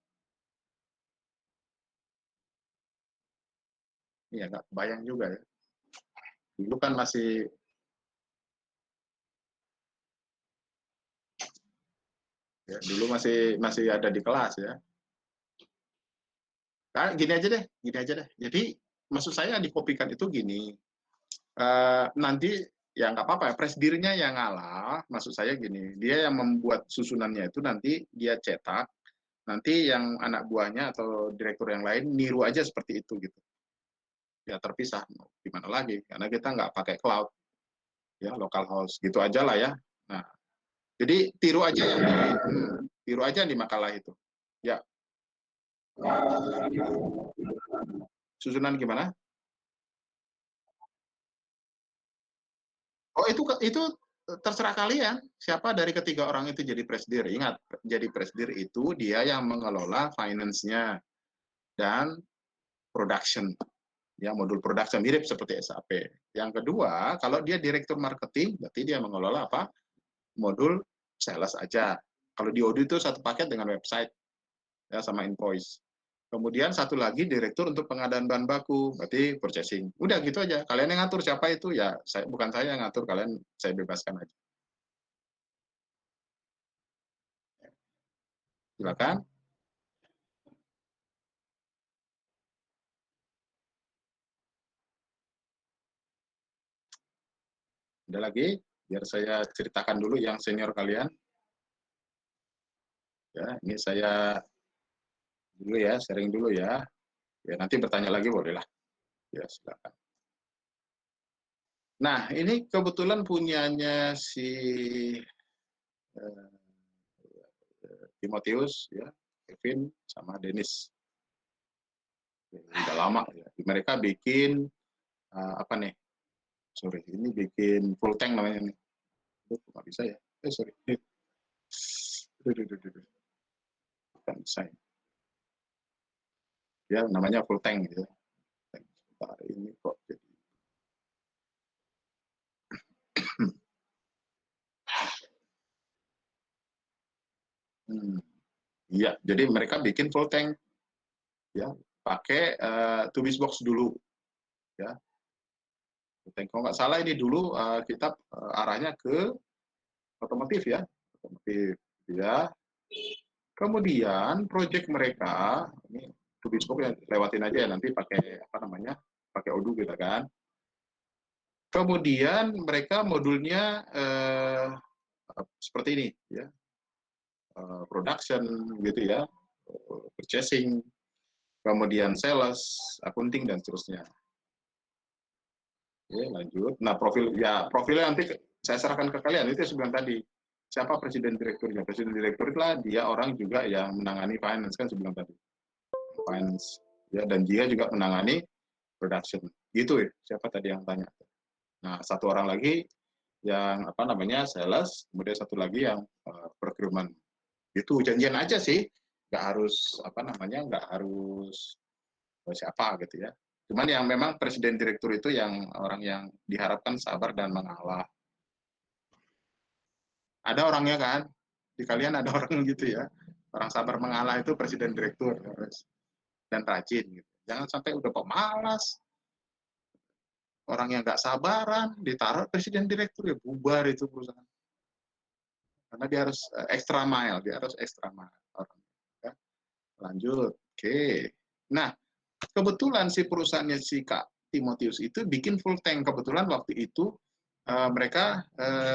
Iya, nggak bayang juga ya. Dulu kan masih, ya, dulu masih ada di kelas ya. Nah, gini aja deh. Jadi maksud saya dikopikan itu gini. Nanti ya nggak apa-apa ya, presdirnya yang ngalah, maksud saya gini, dia yang membuat susunannya itu nanti dia cetak, nanti yang anak buahnya atau direktur yang lain niru aja seperti itu gitu, ya terpisah, gimana lagi, karena kita nggak pakai cloud, ya local host, gitu aja lah ya. Nah, jadi tiru aja di makalah itu, ya. Susunan gimana? Oh, itu terserah kalian. Siapa dari ketiga orang itu jadi presidir. Ingat, jadi presidir itu dia yang mengelola finance-nya dan production. Ya, modul production mirip seperti SAP. Yang kedua, kalau dia direktur marketing, berarti dia mengelola apa? Modul sales aja. Kalau di Odoo itu satu paket dengan website ya sama invoice. Kemudian satu lagi direktur untuk pengadaan bahan baku, berarti purchasing. Udah gitu aja. Kalian yang ngatur siapa itu ya, bukan saya yang ngatur, kalian saya bebaskan aja. Silakan. Ada lagi? Biar saya ceritakan dulu yang senior kalian. Ya, ini saya dulu ya, sharing dulu ya. Ya, nanti bertanya lagi boleh lah. Ya, silakan. Nah, ini kebetulan punyanya si eh, Timotius, ya, Kevin, sama Dennis. Ya, udah lama ya. Mereka bikin apa nih? Sorry, ini bikin full tank namanya nih. Nggak bisa ya? Sorry. Bukan bisa ya. Ya, namanya full tank gitu. Ini kok jadi Hmm, iya, jadi mereka bikin full tank, ya, pakai tubis box dulu, ya. Full tank. Kalau nggak salah ini dulu kita arahnya ke otomotif ya, otomotif, ya. Kemudian proyek mereka ini tubis box ya, lewatin aja ya, nanti pakai apa namanya, pakai Odoo gitu kan. Kemudian mereka modulnya seperti ini, ya, production gitu ya, purchasing, kemudian sales, accounting dan seterusnya. Oke, lanjut. Nah, profilnya nanti saya serahkan ke kalian. Itu yang saya bilang tadi. Siapa presiden direkturnya? Presiden direktur itulah dia orang juga yang menangani finance kan sebelum tadi. Finance, ya, dan dia juga menangani production. Gitu ya. Siapa tadi yang tanya? Nah, satu orang lagi yang apa namanya sales, kemudian satu lagi yang procurement. Itu janjian aja sih, nggak harus apa namanya, nggak harus siapa gitu ya. Cuman yang memang presiden direktur itu yang orang yang diharapkan sabar dan mengalah. Ada orangnya kan, di kalian ada orang gitu ya. Orang sabar mengalah itu presiden direktur dan rajin gitu. Jangan sampai udah pemalas, orang yang nggak sabaran ditaruh presiden direktur ya bubar itu perusahaan. Karena dia harus extra mile, dia harus extra mile orang. Ya. Lanjut, oke. Nah, kebetulan si perusahaannya si Kak Timotius itu bikin full tank. Kebetulan waktu itu mereka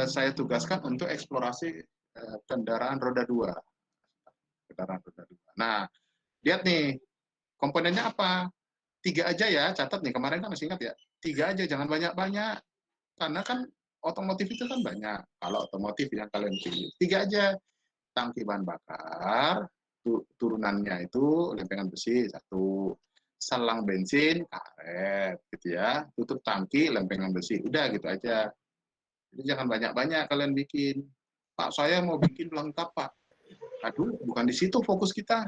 saya tugaskan untuk eksplorasi kendaraan roda 2. Kendaraan roda 2. Nah, lihat nih, komponennya apa? 3 aja ya, catat nih, kemarin kan masih ingat ya. 3 aja, jangan banyak-banyak. Karena kan otomotif itu kan banyak. Kalau otomotif yang kalian pilih, 3 aja. Tangki bahan bakar, turunannya itu lempengan besi, 1. Selang bensin, karet, gitu ya. Tutup tangki, lempengan besi. Udah gitu aja. Jadi jangan banyak-banyak kalian bikin. Pak, saya mau bikin lengkap, Pak. Aduh, bukan di situ fokus kita.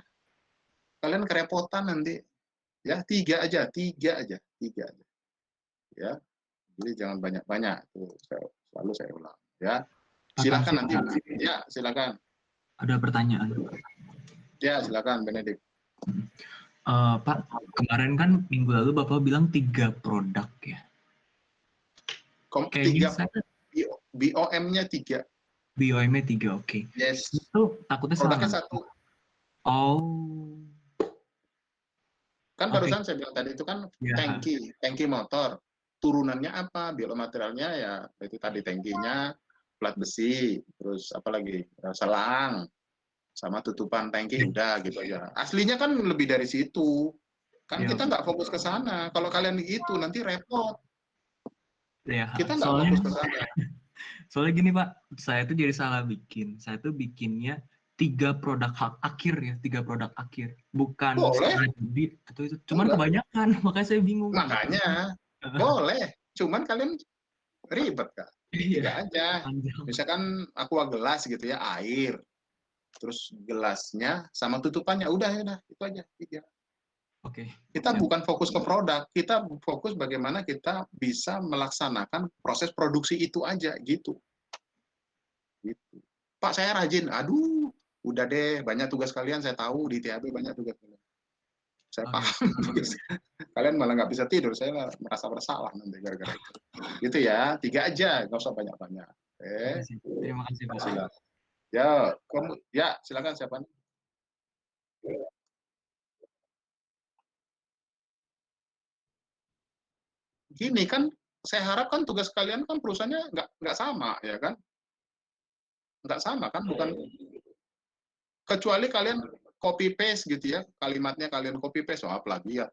Kalian kerepotan nanti. Ya, 3 aja, 3 aja, 3 aja. Ya, jadi jangan banyak-banyak. Tuh, selalu saya ulang. Ya, silakan Makasih, nanti. Pak. Ya, silakan. Ada pertanyaan. Ya, silakan, Benedict. Pak, kemarin kan minggu lalu Bapak bilang 3 produk ya. Kayaknya 3 saya BOM-nya 3. BOM-nya 3, oke. Yes. Itu takutnya Produknya salah. 1. Oh, Kan oke. barusan saya bilang tadi itu kan Ya, tangki motor. Turunannya apa? Biomaterialnya ya itu tadi tangkinya, plat besi, terus apa lagi? Selang, sama tutupan tangki udah gitu aja. Aslinya kan lebih dari situ. Kan ya, kita nggak fokus ke sana. Kalau kalian gitu nanti repot. ya. Kita nggak Soalnya, fokus ke sana. soalnya gini Pak, saya tuh jadi salah bikin. Saya tuh bikinnya 3 produk akhir ya, 3 produk akhir, bukan Boleh, setengah jadi atau itu. Cuman enggak. kebanyakan, makanya saya bingung. Makanya boleh. Cuman kalian ribet Kak. Iya, 3 aja. panjang. Misalkan aqua gelas gitu ya, air. Terus gelasnya sama tutupannya udah itu aja 3. Oke, Kita siap. bukan fokus ke produk, kita fokus bagaimana kita bisa melaksanakan proses produksi itu aja gitu. Gitu. Pak saya rajin, aduh, udah deh banyak tugas kalian saya tahu di TAB banyak tugas kalian. Saya Oke, paham kalian malah nggak bisa tidur, saya merasa bersalah nanti gara-gara itu. Gitu ya, 3 aja, nggak usah banyak-banyak. oke, Oke, sip. Terima kasih Pak. silakan. Ya, ya silakan siapa? Gini kan, saya harapkan tugas kalian kan perusahaannya nggak sama ya kan, nggak sama kan, bukan kecuali kalian copy paste gitu ya, kalimatnya kalian copy paste, oh apalagi ya,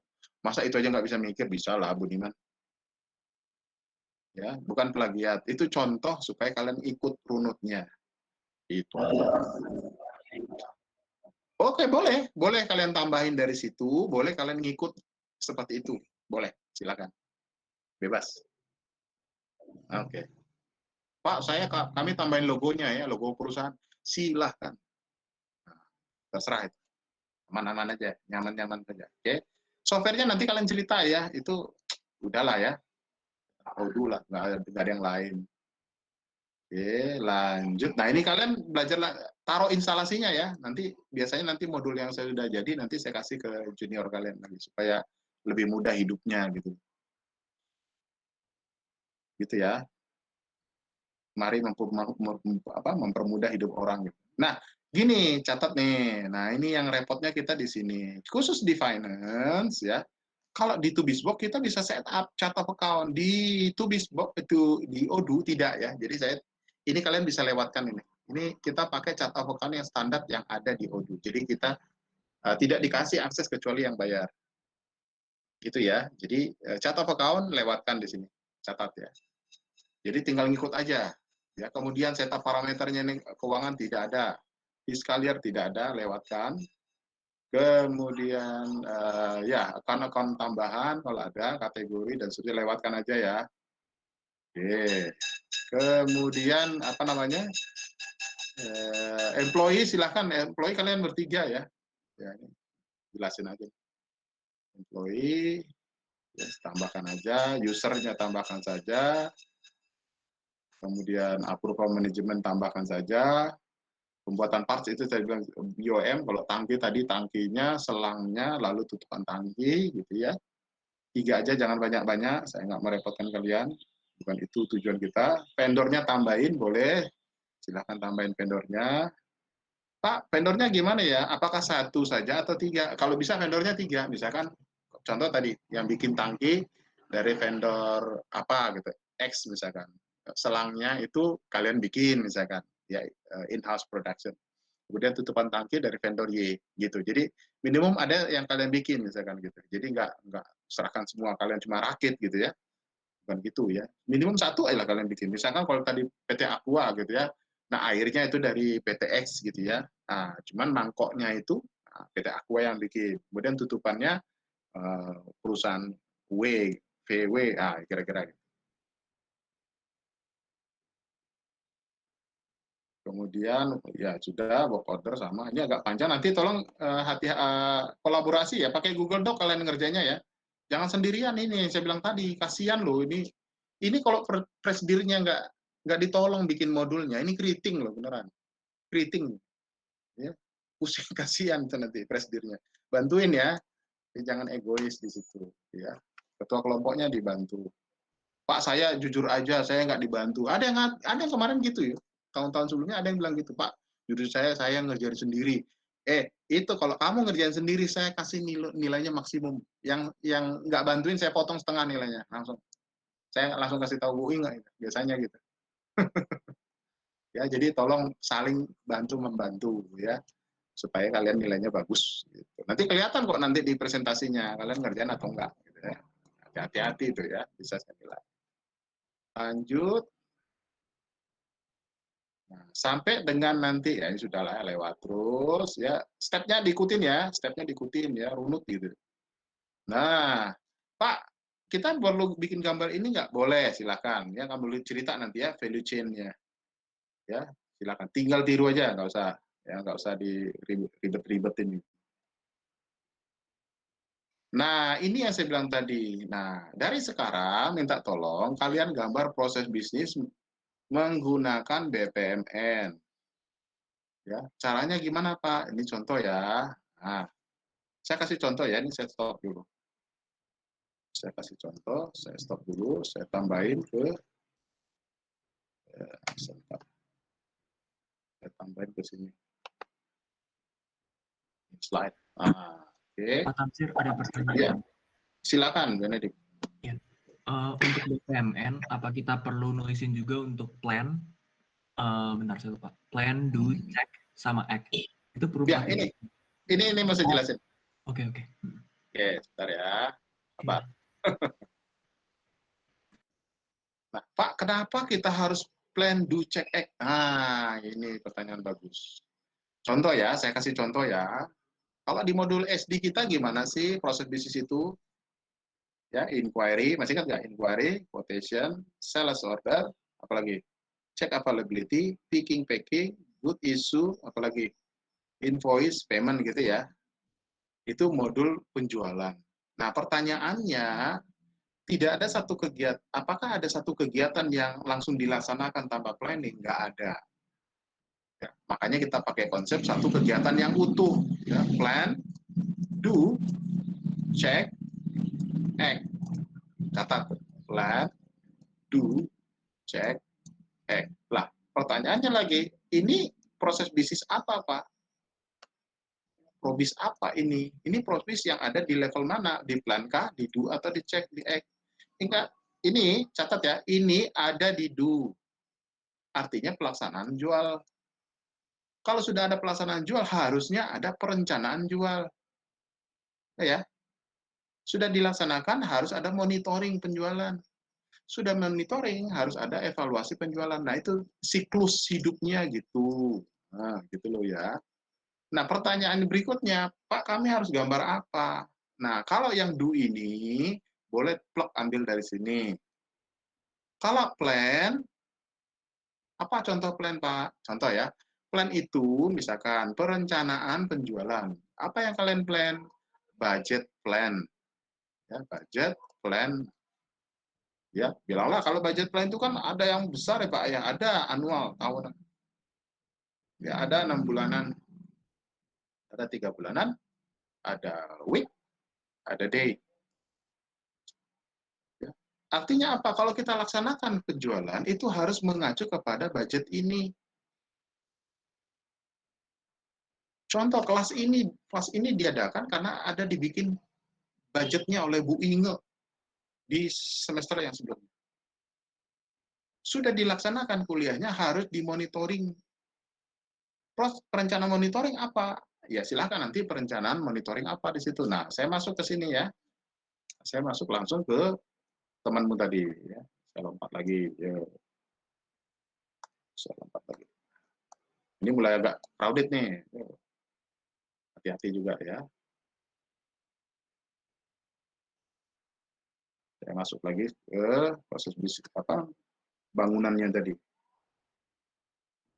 masa itu aja nggak bisa mikir, bisa lah Budiman, ya bukan plagiat, itu contoh supaya kalian ikut runutnya, itu. Oke boleh, boleh kalian tambahin dari situ, boleh kalian ngikut seperti itu, boleh, silakan, bebas. Oke, Pak saya kami tambahin logonya ya, logo perusahaan, silahkan, nah, terserah itu. Aman-aman aja, nyaman-nyaman saja. Oke. Softwarenya nanti kalian cerita ya, itu udahlah ya. Tahu dulu lah, nggak ada yang lain. Oke, lanjut. Nah, ini kalian belajar taruh instalasinya ya. Biasanya nanti modul yang saya sudah jadi nanti saya kasih ke junior kalian lagi supaya lebih mudah hidupnya gitu. Gitu ya. Mari mempermudah hidup orang gitu. Nah, gini, catat nih. Nah, ini yang repotnya kita di sini. Khusus di finance ya. Kalau di Tubisbox kita bisa set up chart of account. Di Tubisbox itu di Odoo tidak ya. Jadi ini kalian bisa lewatkan ini. Ini kita pakai chart of account yang standar yang ada di Odoo. Jadi kita tidak dikasih akses kecuali yang bayar. Gitu ya. Jadi chart of account lewatkan di sini. Catat ya. Jadi tinggal ngikut aja. Ya, kemudian setup parameternya ini keuangan tidak ada, fiskalier tidak ada, lewatkan. Kemudian ya akun-akun tambahan kalau ada kategori dan seterusnya lewatkan aja ya. Oke. Kemudian apa namanya? Employee silahkan, employee kalian bertiga ya. Ya ini jelasin aja. Employee ya, tambahkan aja, usernya tambahkan saja. Kemudian approval manajemen tambahkan saja. Pembuatan parts itu saya bilang BOM, kalau tangki tadi tangkinya, selangnya, lalu tutupan tangki gitu ya. 3 aja, jangan banyak-banyak, saya nggak merepotkan kalian. Bukan itu tujuan kita. Vendornya tambahin, boleh. Silahkan tambahin vendornya. Pak, vendornya gimana ya? Apakah 1 saja atau 3? Kalau bisa vendornya 3. Misalkan, contoh tadi, yang bikin tangki dari vendor apa gitu, X misalkan. Selangnya itu kalian bikin misalkan, ya in-house production. Kemudian tutupan tangki dari vendor Y gitu. Jadi minimum ada yang kalian bikin misalkan gitu. Jadi nggak serahkan semua kalian cuma rakit gitu ya. Bukan gitu ya. Minimum 1 aja kalian bikin. Misalkan kalau tadi PT Aqua gitu ya. Nah, airnya itu dari PT X gitu ya. Nah, cuman mangkoknya itu PT Aqua yang bikin. Kemudian tutupannya perusahaan W, VW, kira-kira gitu. Kemudian ya sudah work order sama. Ini agak panjang, nanti tolong kolaborasi ya, pakai Google Doc kalian ngerjainnya ya. Jangan sendirian ini, saya bilang tadi, kasihan loh ini kalau presidirnya nggak ditolong bikin modulnya, ini keriting loh beneran. Keriting ya. Pusing kasihan itu nanti presidirnya. Bantuin ya. Jadi jangan egois di situ ya. Ketua kelompoknya dibantu. Pak, saya jujur aja, saya nggak dibantu. Ada yang kemarin gitu ya. Tahun-tahun sebelumnya ada yang bilang gitu, Pak, jujur saya ngerjain sendiri. Itu kalau kamu ngerjain sendiri, saya kasih nilainya maksimum. Yang nggak bantuin, saya potong setengah nilainya. Langsung. Saya langsung kasih tahu Bu nggak, biasanya gitu. Ya, jadi tolong saling bantu-membantu ya, supaya kalian nilainya bagus. Gitu. Nanti kelihatan kok nanti di presentasinya, kalian ngerjain atau enggak. Gitu ya. Hati-hati itu ya, bisa saya nilai. Lanjut. Nah, sampai dengan nanti ya ini sudahlah lewat terus ya, stepnya diikutin ya, runut gitu. Nah, Pak, kita perlu bikin gambar ini nggak? Boleh, silakan ya, kamu boleh cerita nanti ya value chain-nya ya, silakan. Tinggal tiru aja, nggak usah diribet-ribetin. Nah, ini yang saya bilang tadi. Nah, dari sekarang minta tolong kalian gambar proses bisnis menggunakan BPMN. Ya, caranya gimana Pak? Ini contoh ya. Nah, saya kasih contoh ya, ini saya stop dulu. Saya kasih contoh, saya stop dulu, saya tambahin ke saya tambahin ke sini slide. Oke. Pak Tamsir, ada Ya, pertanyaan. silakan Benedik. Ya. Untuk BPMN, apa kita perlu nulisin juga untuk plan? Bentar saya lupa. Plan, do, check, sama act. Itu perlu Ya, pakai. ini mau saya jelasin. Oke. Oke, sebentar ya. Sabar. Nah, Pak, kenapa kita harus plan, do, check, act? Nah, ini pertanyaan bagus. Contoh ya, saya kasih contoh ya. Kalau di modul SD kita gimana sih proses bisnis itu? Ya, inquiry, masih ingat nggak? Inquiry, quotation, sales order, apalagi check availability, packing, good issue, apalagi invoice, payment gitu ya. Itu modul penjualan. Nah, pertanyaannya, tidak ada satu kegiatan, apakah ada satu kegiatan yang langsung dilaksanakan tanpa planning? Nggak ada. Ya, makanya kita pakai konsep satu kegiatan yang utuh. Ya, plan, do, check, act. Catat. Plan, do, check, act. Lah, pertanyaannya lagi, ini proses bisnis apa, Pak? Probis apa ini? Ini probis yang ada di level mana? Di plan kah, di do, atau di check, di act? Enggak, ini catat ya, ini ada di do. Artinya pelaksanaan jual. Kalau sudah ada pelaksanaan jual, harusnya ada perencanaan jual. Ya, sudah dilaksanakan, harus ada monitoring penjualan. Sudah monitoring, harus ada evaluasi penjualan. Nah, itu siklus hidupnya gitu. Nah, gitu loh ya. Nah, pertanyaan berikutnya, Pak, kami harus gambar apa? Nah, kalau yang do ini, boleh plug ambil dari sini. Kalau plan, apa contoh plan, Pak? Contoh ya, plan itu misalkan perencanaan penjualan. Apa yang kalian plan? Budget plan. Ya, budget plan. Ya, bilanglah kalau budget plan itu kan ada yang besar ya Pak, ya ada annual tahunan. Ya, ada 6 bulanan, ada 3 bulanan, ada week, ada day. Ya. Artinya apa? Kalau kita laksanakan penjualan itu harus mengacu kepada budget ini. Contoh kelas ini diadakan karena ada dibikin budgetnya oleh Bu Inge di semester yang sebelumnya. Sudah dilaksanakan kuliahnya, harus dimonitoring. Perencanaan monitoring apa? Ya silahkan nanti perencanaan monitoring apa di situ. Nah, saya masuk ke sini ya. Saya masuk langsung ke temanmu tadi. Ya. Saya lompat lagi. Ya. Saya lompat lagi. Ini mulai agak crowded nih. Hati-hati juga ya. Saya masuk lagi ke proses bisnis apa bangunannya tadi.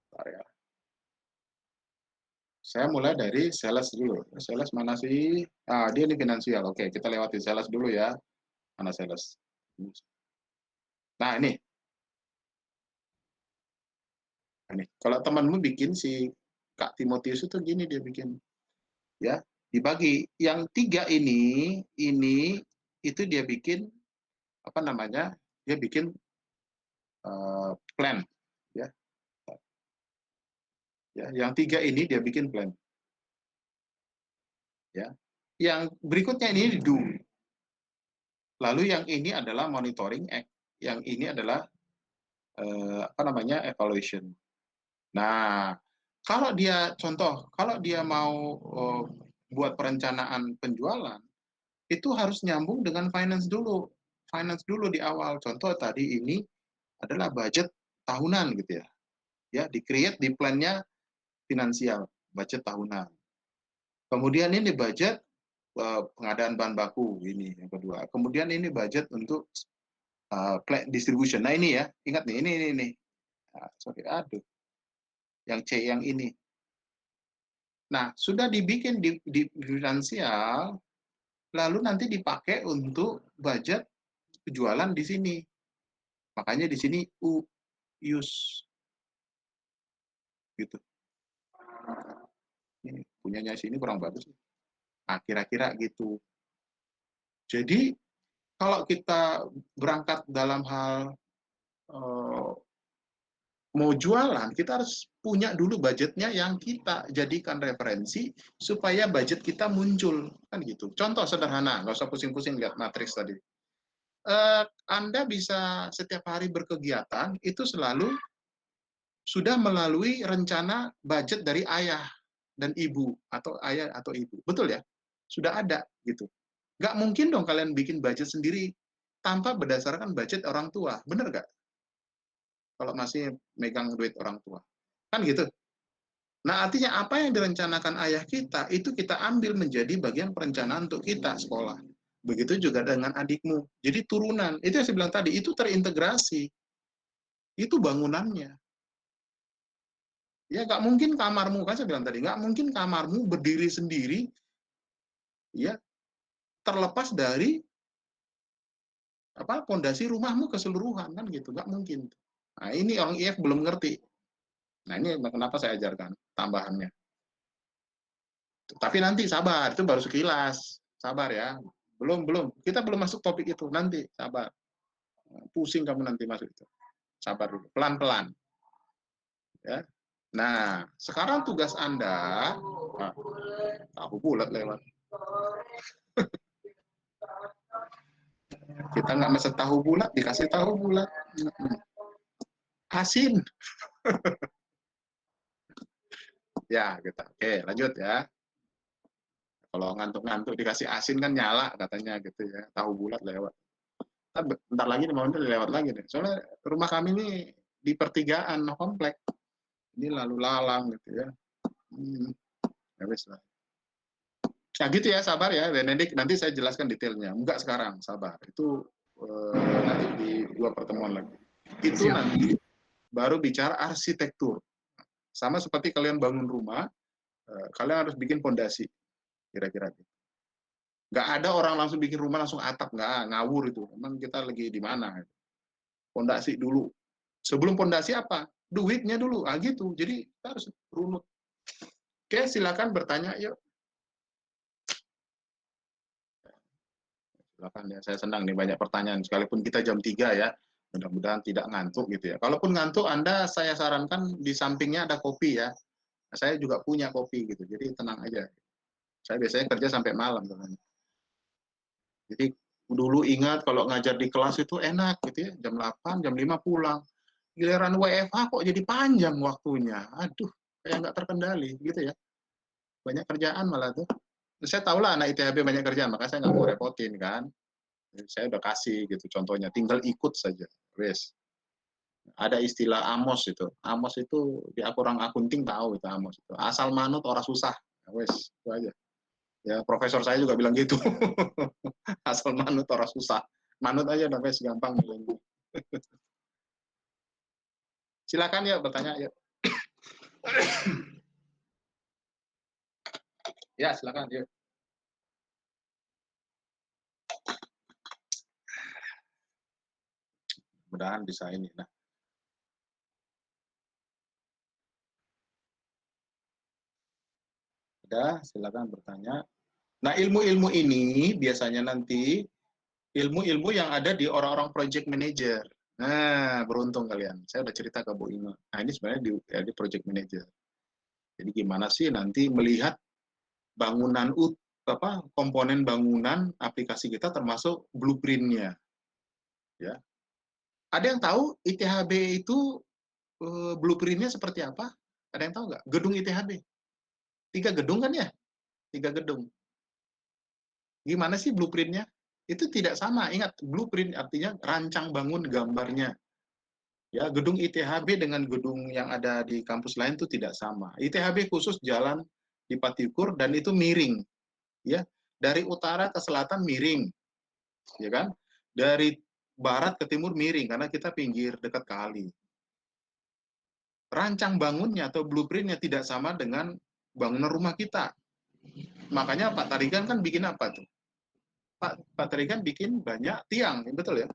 Bentar ya. Saya mulai dari sales dulu. Sales mana sih? Ah, dia ini finansial. Oke, kita lewati sales dulu ya. Mana sales? Nah, ini. Ini. Kalau temanmu bikin si Kak Timotius itu gini dia bikin. Ya, dibagi. Yang 3 ini itu dia bikin apa namanya? Dia bikin plan. Ya. Ya, yang 3 ini dia bikin plan. Ya. Yang berikutnya ini do. Lalu yang ini adalah monitoring, yang ini adalah apa namanya evaluation. Nah, kalau dia contoh, kalau dia mau buat perencanaan penjualan, itu harus nyambung dengan finance dulu. Finance dulu di awal. Contoh tadi ini adalah budget tahunan gitu ya. Ya, di-create di plan-nya finansial, budget tahunan. Kemudian ini budget pengadaan bahan baku ini yang kedua. Kemudian ini budget untuk distribution. Nah ini ya, ingat nih ini. Nah, sorry, aduh, yang C yang ini. Nah sudah dibikin di finansial, lalu nanti dipakai untuk budget penjualan di sini. Makanya di sini use gitu. Ini punyanya sini kurang bagus. Nah, kira-kira gitu. Jadi kalau kita berangkat dalam hal mau jualan, kita harus punya dulu budgetnya yang kita jadikan referensi supaya budget kita muncul kan gitu. Contoh sederhana, nggak usah pusing-pusing lihat matriks tadi. Anda bisa setiap hari berkegiatan itu selalu sudah melalui rencana budget dari ayah dan ibu atau ayah atau ibu, betul ya? Sudah ada gitu. Nggak mungkin dong kalian bikin budget sendiri tanpa berdasarkan budget orang tua, bener nggak? Kalau masih megang duit orang tua. Kan gitu. Nah, artinya apa yang direncanakan ayah kita, itu kita ambil menjadi bagian perencanaan untuk kita sekolah. Begitu juga dengan adikmu. Jadi turunan, itu yang saya bilang tadi, itu terintegrasi. Itu bangunannya. Ya, nggak mungkin kamarmu, kan saya bilang tadi, nggak mungkin kamarmu berdiri sendiri, ya, terlepas dari pondasi rumahmu keseluruhan kan gitu, nggak mungkin. Nah, ini orang IF belum ngerti. Nah, ini kenapa saya ajarkan tambahannya. Tapi nanti sabar, itu baru sekilas. Sabar ya. Belum. Kita belum masuk topik itu. Nanti sabar. Pusing kamu nanti masuk itu. Sabar dulu. Pelan-pelan. Ya. Nah, sekarang tugas Anda, tahu bulat lewat. Kita nggak mesen tahu bulat, dikasih tahu bulat. Asin. Ya, gitu. Oke, lanjut ya. Kalau ngantuk-ngantuk dikasih asin kan nyala katanya gitu ya. Tahu bulat lewat. Bentar lagi mau lewat lagi deh. Soalnya rumah kami ini di pertigaan komplek. Ini lalu lalang gitu ya. Ya wis lah. Ya gitu ya, sabar ya Benedik. Nanti saya jelaskan detailnya. Enggak sekarang, sabar. Itu nanti di 2 pertemuan lagi. Itu Siap. nanti baru bicara arsitektur. Sama seperti kalian bangun rumah, kalian harus bikin fondasi. Kira-kira gitu. Nggak ada orang langsung bikin rumah langsung atap, nggak, ngawur itu. Memang kita lagi di mana? Fondasi dulu. Sebelum fondasi apa? Duitnya dulu. Ah gitu. Jadi kita harus runut. Oke, silakan bertanya yuk. Silakan ya. Saya senang nih banyak pertanyaan. Sekalipun kita jam 3 ya. Mudah-mudahan tidak ngantuk gitu ya. Kalaupun ngantuk, Anda saya sarankan di sampingnya ada kopi ya. Saya juga punya kopi gitu. Jadi tenang aja. Saya biasanya kerja sampai malam teman. Jadi dulu ingat kalau ngajar di kelas itu enak gitu ya. Jam 8, jam 5 pulang. Giliran WFH kok jadi panjang waktunya. Aduh, kayak nggak terkendali gitu ya. Banyak kerjaan malah tuh. Saya tahu lah anak ITHB banyak kerjaan, makanya saya nggak mau repotin kan. Saya udah kasih gitu contohnya, tinggal ikut saja. Wes. Ada istilah Amos itu. Amos itu di orang akunting tahu itu Amos itu. Asal manut orang susah. Wes, itu aja. Ya, profesor saya juga bilang gitu. Asal manut orang susah. Manut aja udah wes gampang. Silakan ya bertanya ya. Ya, silakan ya. Mudah-mudahan bisa ini. Nah, udah, silakan bertanya. Nah, ilmu-ilmu ini biasanya nanti ilmu-ilmu yang ada di orang-orang project manager. Nah, beruntung kalian. Saya udah cerita ke Bu Inge. Nah, ini sebenarnya di project manager. Jadi gimana sih nanti melihat bangunan komponen bangunan aplikasi kita termasuk blueprint-nya. Ya. Ada yang tahu ITHB itu blueprint-nya seperti apa? Ada yang tahu nggak? Gedung ITHB. 3 gedung kan ya? 3 gedung. Gimana sih blueprint-nya? Itu tidak sama. Ingat, blueprint artinya rancang bangun gambarnya. Ya, gedung ITHB dengan gedung yang ada di kampus lain itu tidak sama. ITHB khusus jalan di Patiukur dan itu miring, ya. Dari utara ke selatan miring, ya kan? Dari barat ke timur miring karena kita pinggir dekat kali. Rancang bangunnya atau blueprintnya tidak sama dengan bangunan rumah kita. Makanya Pak Tarigan kan bikin apa tuh? Pak Tarigan bikin banyak tiang, betul ya?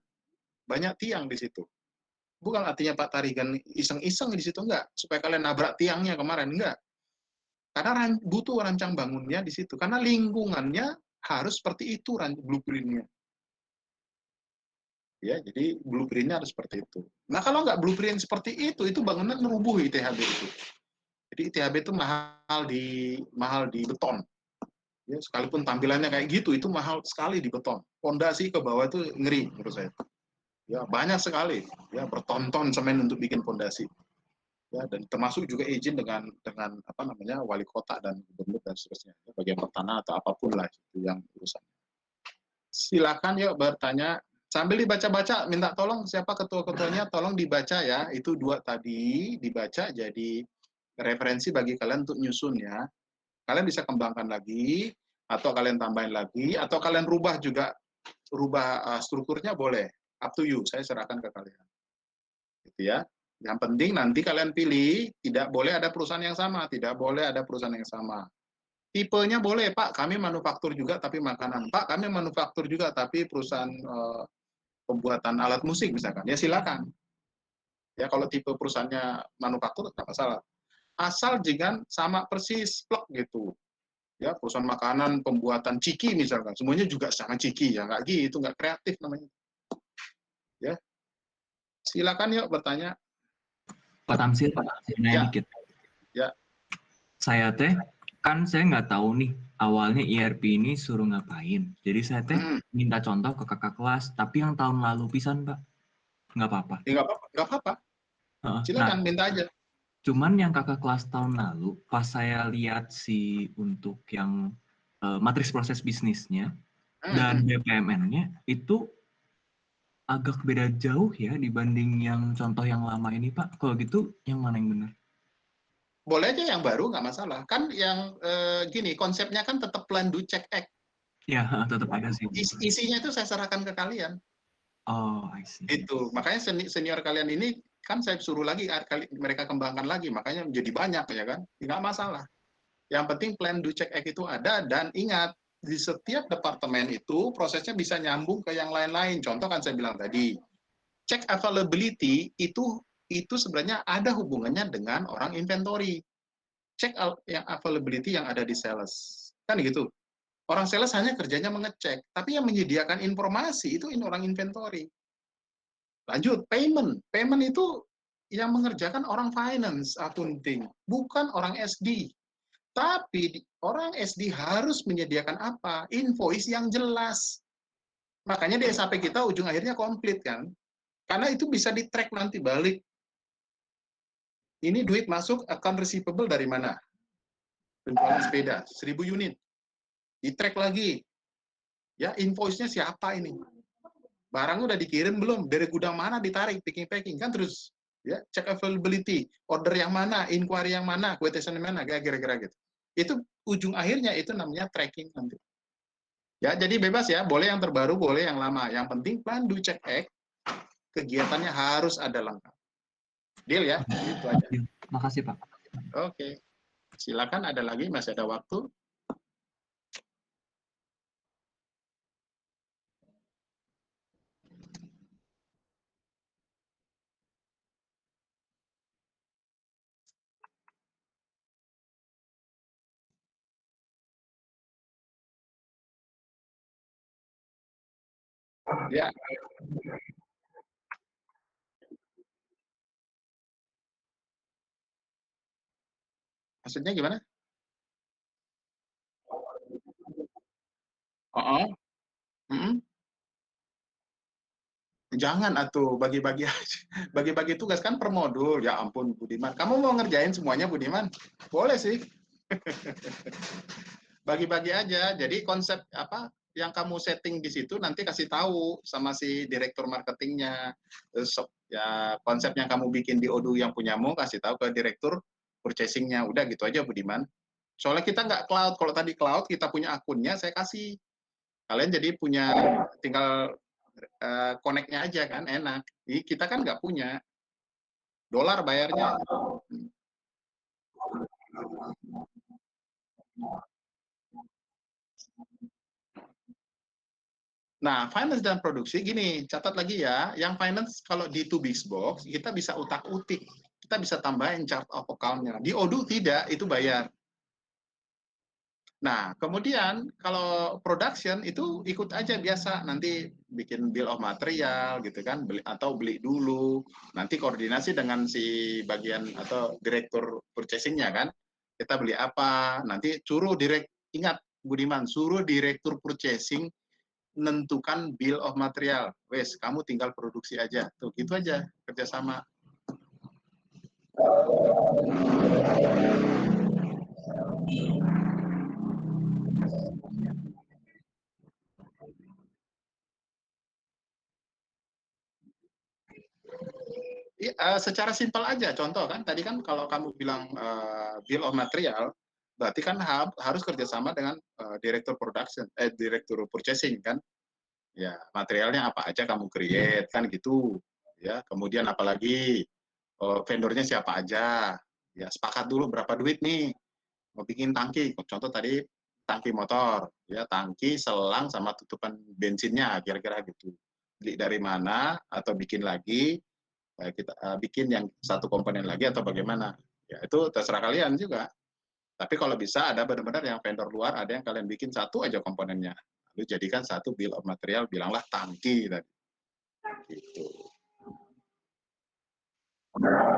Banyak tiang di situ. Bukan artinya Pak Tarigan iseng-iseng di situ, enggak. Supaya kalian nabrak tiangnya kemarin, enggak. Karena butuh rancang bangunnya di situ. Karena lingkungannya harus seperti itu blueprintnya. Ya, jadi blueprintnya harus seperti itu. Nah, kalau nggak blueprint seperti itu bangunan merubuh ITHB itu. Jadi ITHB itu mahal di beton. Ya, sekalipun tampilannya kayak gitu, itu mahal sekali di beton. Fondasi ke bawah itu ngeri menurut saya. Ya, banyak sekali. Ya, bertonton semen untuk bikin fondasi. Ya, dan termasuk juga izin dengan apa namanya wali kota dan gubernur dan seterusnya. Ya, bagian pertanahan atau apapun lah itu yang urusan. Silakan yuk bertanya. Sambil dibaca-baca, minta tolong siapa ketua-ketuanya, tolong dibaca ya. Itu 2 tadi, dibaca jadi referensi bagi kalian untuk nyusun ya. Kalian bisa kembangkan lagi, atau kalian tambahin lagi, atau kalian rubah strukturnya boleh. Up to you, saya serahkan ke kalian. Gitu ya. Yang penting nanti kalian pilih, tidak boleh ada perusahaan yang sama, tidak boleh ada perusahaan yang sama. Tipenya boleh, Pak, kami manufaktur juga tapi makanan. Pak, kami manufaktur juga tapi perusahaan pembuatan alat musik misalkan, ya silakan. Ya kalau tipe perusahaannya manufaktur nggak masalah. Asal jangan sama persis plek gitu. Ya perusahaan makanan pembuatan ciki misalkan, semuanya juga sama ciki ya nggak gitu, nggak kreatif namanya. Ya silakan yuk bertanya. Pak Tamsil, nanya Ya, dikit. ya. Saya teh, kan saya nggak tahu nih, awalnya ERP ini suruh ngapain. Jadi saya teh Hmm. minta contoh ke kakak kelas, tapi yang tahun lalu pisan, Pak. Nggak apa-apa. Ya, nggak apa-apa, nggak apa-apa. Nah, Silakan minta aja. cuman yang kakak kelas tahun lalu, pas saya lihat untuk yang matris proses bisnisnya dan Hmm. BPMN-nya, itu agak beda jauh ya dibanding yang contoh yang lama ini, Pak. Kalau gitu, yang mana yang benar? Boleh aja yang baru nggak masalah. Kan yang gini konsepnya kan tetap plan do check act. Ya, tetap ada sih. Isinya itu saya serahkan ke kalian. Oh, I see. Itu makanya senior kalian ini kan saya suruh lagi mereka kembangkan lagi, makanya menjadi banyak ya kan. Nggak masalah. Yang penting plan do check act itu ada, dan ingat di setiap departemen itu prosesnya bisa nyambung ke yang lain-lain. Contoh kan saya bilang tadi, check availability itu sebenarnya ada hubungannya dengan orang inventory. Check yang availability yang ada di sales. Kan gitu. Orang sales hanya kerjanya mengecek, tapi yang menyediakan informasi itu orang inventory. Lanjut, payment. Payment itu yang mengerjakan orang finance, accounting, bukan orang SD. Tapi orang SD harus menyediakan apa? Invoice yang jelas. Makanya di SAP kita ujung akhirnya komplit kan. Karena itu bisa di-track nanti balik. Ini duit masuk account receivable dari mana? Penjualan sepeda, 1000 unit. Di-track lagi. Ya, invoice-nya siapa ini? Barang udah dikirim belum? Dari gudang mana ditarik, packing kan terus. Ya, check availability, order yang mana, inquiry yang mana, quotation yang mana, kira-kira gitu. Itu ujung akhirnya itu namanya tracking nanti. Ya, jadi bebas ya, boleh yang terbaru, boleh yang lama. Yang penting plan do check act, kegiatannya harus ada lengkap. Deal ya, itu aja. Makasih, Pak. Oke, silakan ada lagi, masih ada waktu. Ya, maksudnya gimana? Oh, mm-mm. Jangan atuh bagi-bagi aja. Bagi-bagi tugas kan per modul. Ya ampun Budiman. Kamu mau ngerjain semuanya Budiman? Boleh sih. Bagi-bagi aja. Jadi konsep apa yang kamu setting di situ nanti kasih tahu sama si direktur marketingnya. Terus ya konsep yang kamu bikin di Odoo yang punyamu kasih tahu ke direktur purchasingnya. Udah gitu aja Budiman. Soalnya kita nggak cloud. Kalau tadi cloud kita punya akunnya saya kasih. Kalian jadi punya tinggal connect-nya aja kan enak. Jadi kita kan nggak punya dolar bayarnya. Nah, finance dan produksi gini, catat lagi ya, yang finance kalau di Two Big Box kita bisa utak-utik, kita bisa tambahin chart of account-nya. Di Odoo tidak, itu bayar. Nah, kemudian kalau production itu ikut aja biasa, nanti bikin bill of material gitu kan, atau beli dulu, nanti koordinasi dengan si bagian atau direktur purchasing-nya kan, kita beli apa, nanti ingat Budiman, suruh direktur purchasing menentukan bill of material. Wes, kamu tinggal produksi aja. Tuh, gitu aja kerjasama. Secara simpel aja, contoh kan, tadi kan kalau kamu bilang bill of material, berarti kan harus kerjasama dengan direktur production, direktur purchasing kan, ya materialnya apa aja kamu create kan gitu, ya. Kemudian apalagi vendornya siapa aja, ya sepakat dulu berapa duit nih, mau bikin tangki, contoh tadi tangki motor, ya tangki, selang sama tutupan bensinnya, kira-kira gitu. beli dari mana, atau bikin lagi, kita bikin yang satu komponen lagi atau bagaimana. Ya, itu terserah kalian juga. Tapi kalau bisa ada benar-benar yang vendor luar, ada yang kalian bikin satu aja komponennya. Lalu jadikan satu bill of material, bilanglah tangki tadi. Gitu.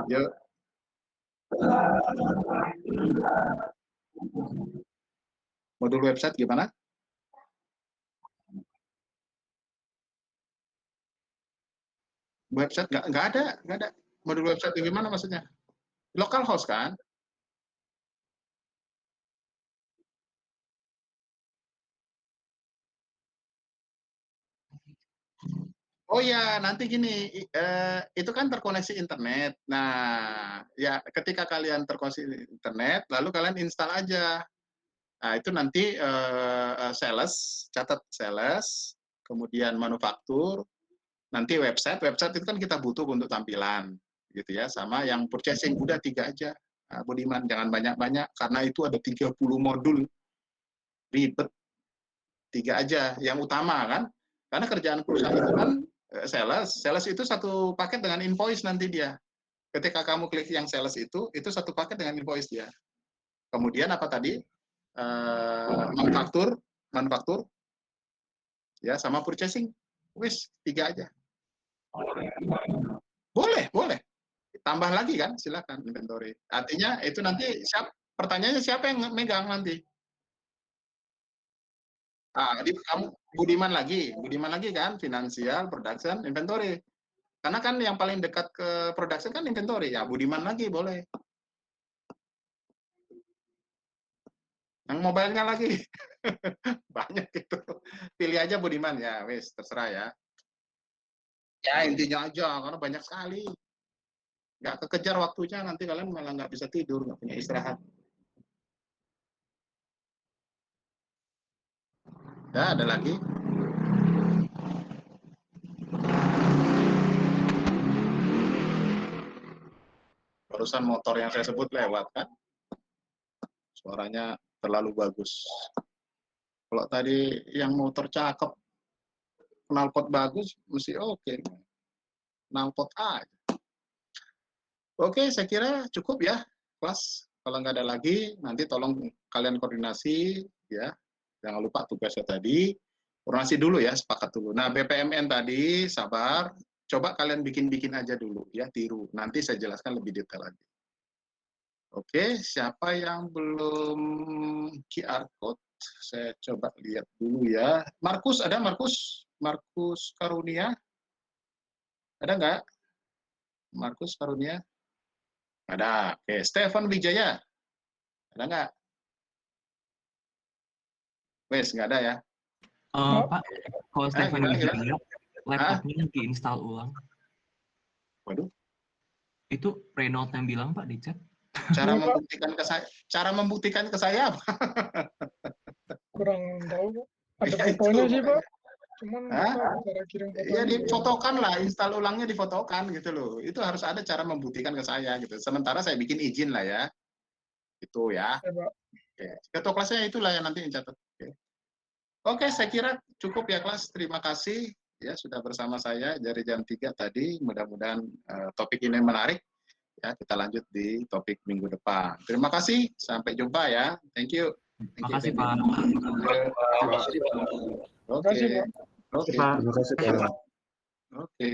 Yuk. Modul website gimana? Website nggak ada. Modul website gimana maksudnya? Localhost kan? Oh ya, nanti gini, itu kan terkoneksi internet. Nah, ya ketika kalian terkoneksi internet, lalu kalian install aja. Nah, itu nanti sales, catat sales, kemudian manufaktur, nanti website itu kan kita butuh untuk tampilan, gitu ya, sama yang purchasing, udah 3 aja. Nah, Budiman, jangan banyak-banyak, karena itu ada 30 modul, ribet, 3 aja, yang utama kan, karena kerjaan perusahaan itu kan sales itu satu paket dengan invoice nanti dia. Ketika kamu klik yang sales itu satu paket dengan invoice dia. Kemudian apa tadi? Manufaktur, ya, sama purchasing. Wis, 3 aja. Boleh. Tambah lagi kan, silakan inventory. Artinya itu nanti pertanyaannya siapa yang megang nanti? Jadi kamu Budiman lagi kan, finansial, production, inventory. Karena kan yang paling dekat ke production kan inventory, ya Budiman lagi boleh. Yang mobile-nya lagi. Banyak gitu. Pilih aja Budiman, ya wis, terserah ya. Ya intinya aja, karena banyak sekali. Nggak kekejar waktunya, nanti kalian malah nggak bisa tidur, nggak punya istirahat. Ya, ada lagi. Barusan motor yang saya sebut lewat kan. Suaranya terlalu bagus. Kalau tadi yang motor cakep, knalpot bagus, mesti oke. Knalpot aja. Oke, saya kira cukup ya, kelas. Kalau nggak ada lagi, nanti tolong kalian koordinasi, ya. Jangan lupa tugasnya tadi. Koordinasi dulu ya, sepakat dulu. Nah, BPMN tadi, sabar. Coba kalian bikin-bikin aja dulu, ya, tiru. Nanti saya jelaskan lebih detail lagi. Oke, siapa yang belum QR code? Saya coba lihat dulu ya. Markus, ada Markus? Markus Karunia? Ada nggak? Markus Karunia? Ada. Oke, Stefan Wijaya? Ada nggak? Wes, nggak ada ya? Pak, kalau Stefan Wijaya, laptopnya diinstal ulang. Waduh. Itu Renault yang bilang Pak di chat. Cara membuktikan ke saya apa? Kurang tahu, ada fotonya sih Pak. Cuman cara kirim fotonya. Ya difotokan lah, install ulangnya difotokan gitu loh. Itu harus ada cara membuktikan ke saya gitu. Sementara saya bikin izin lah ya. Itu ya. Oke. Ketua kelasnya itulah yang nanti catat. Oke, saya kira cukup ya kelas. Terima kasih ya sudah bersama saya dari jam 3 tadi. Mudah-mudahan topik ini menarik. Ya, kita lanjut di topik minggu depan. Terima kasih, sampai jumpa ya. Thank you. Terima kasih Pak. Oke. Terima kasih Pak. Oke. Terima kasih Pak. Oke.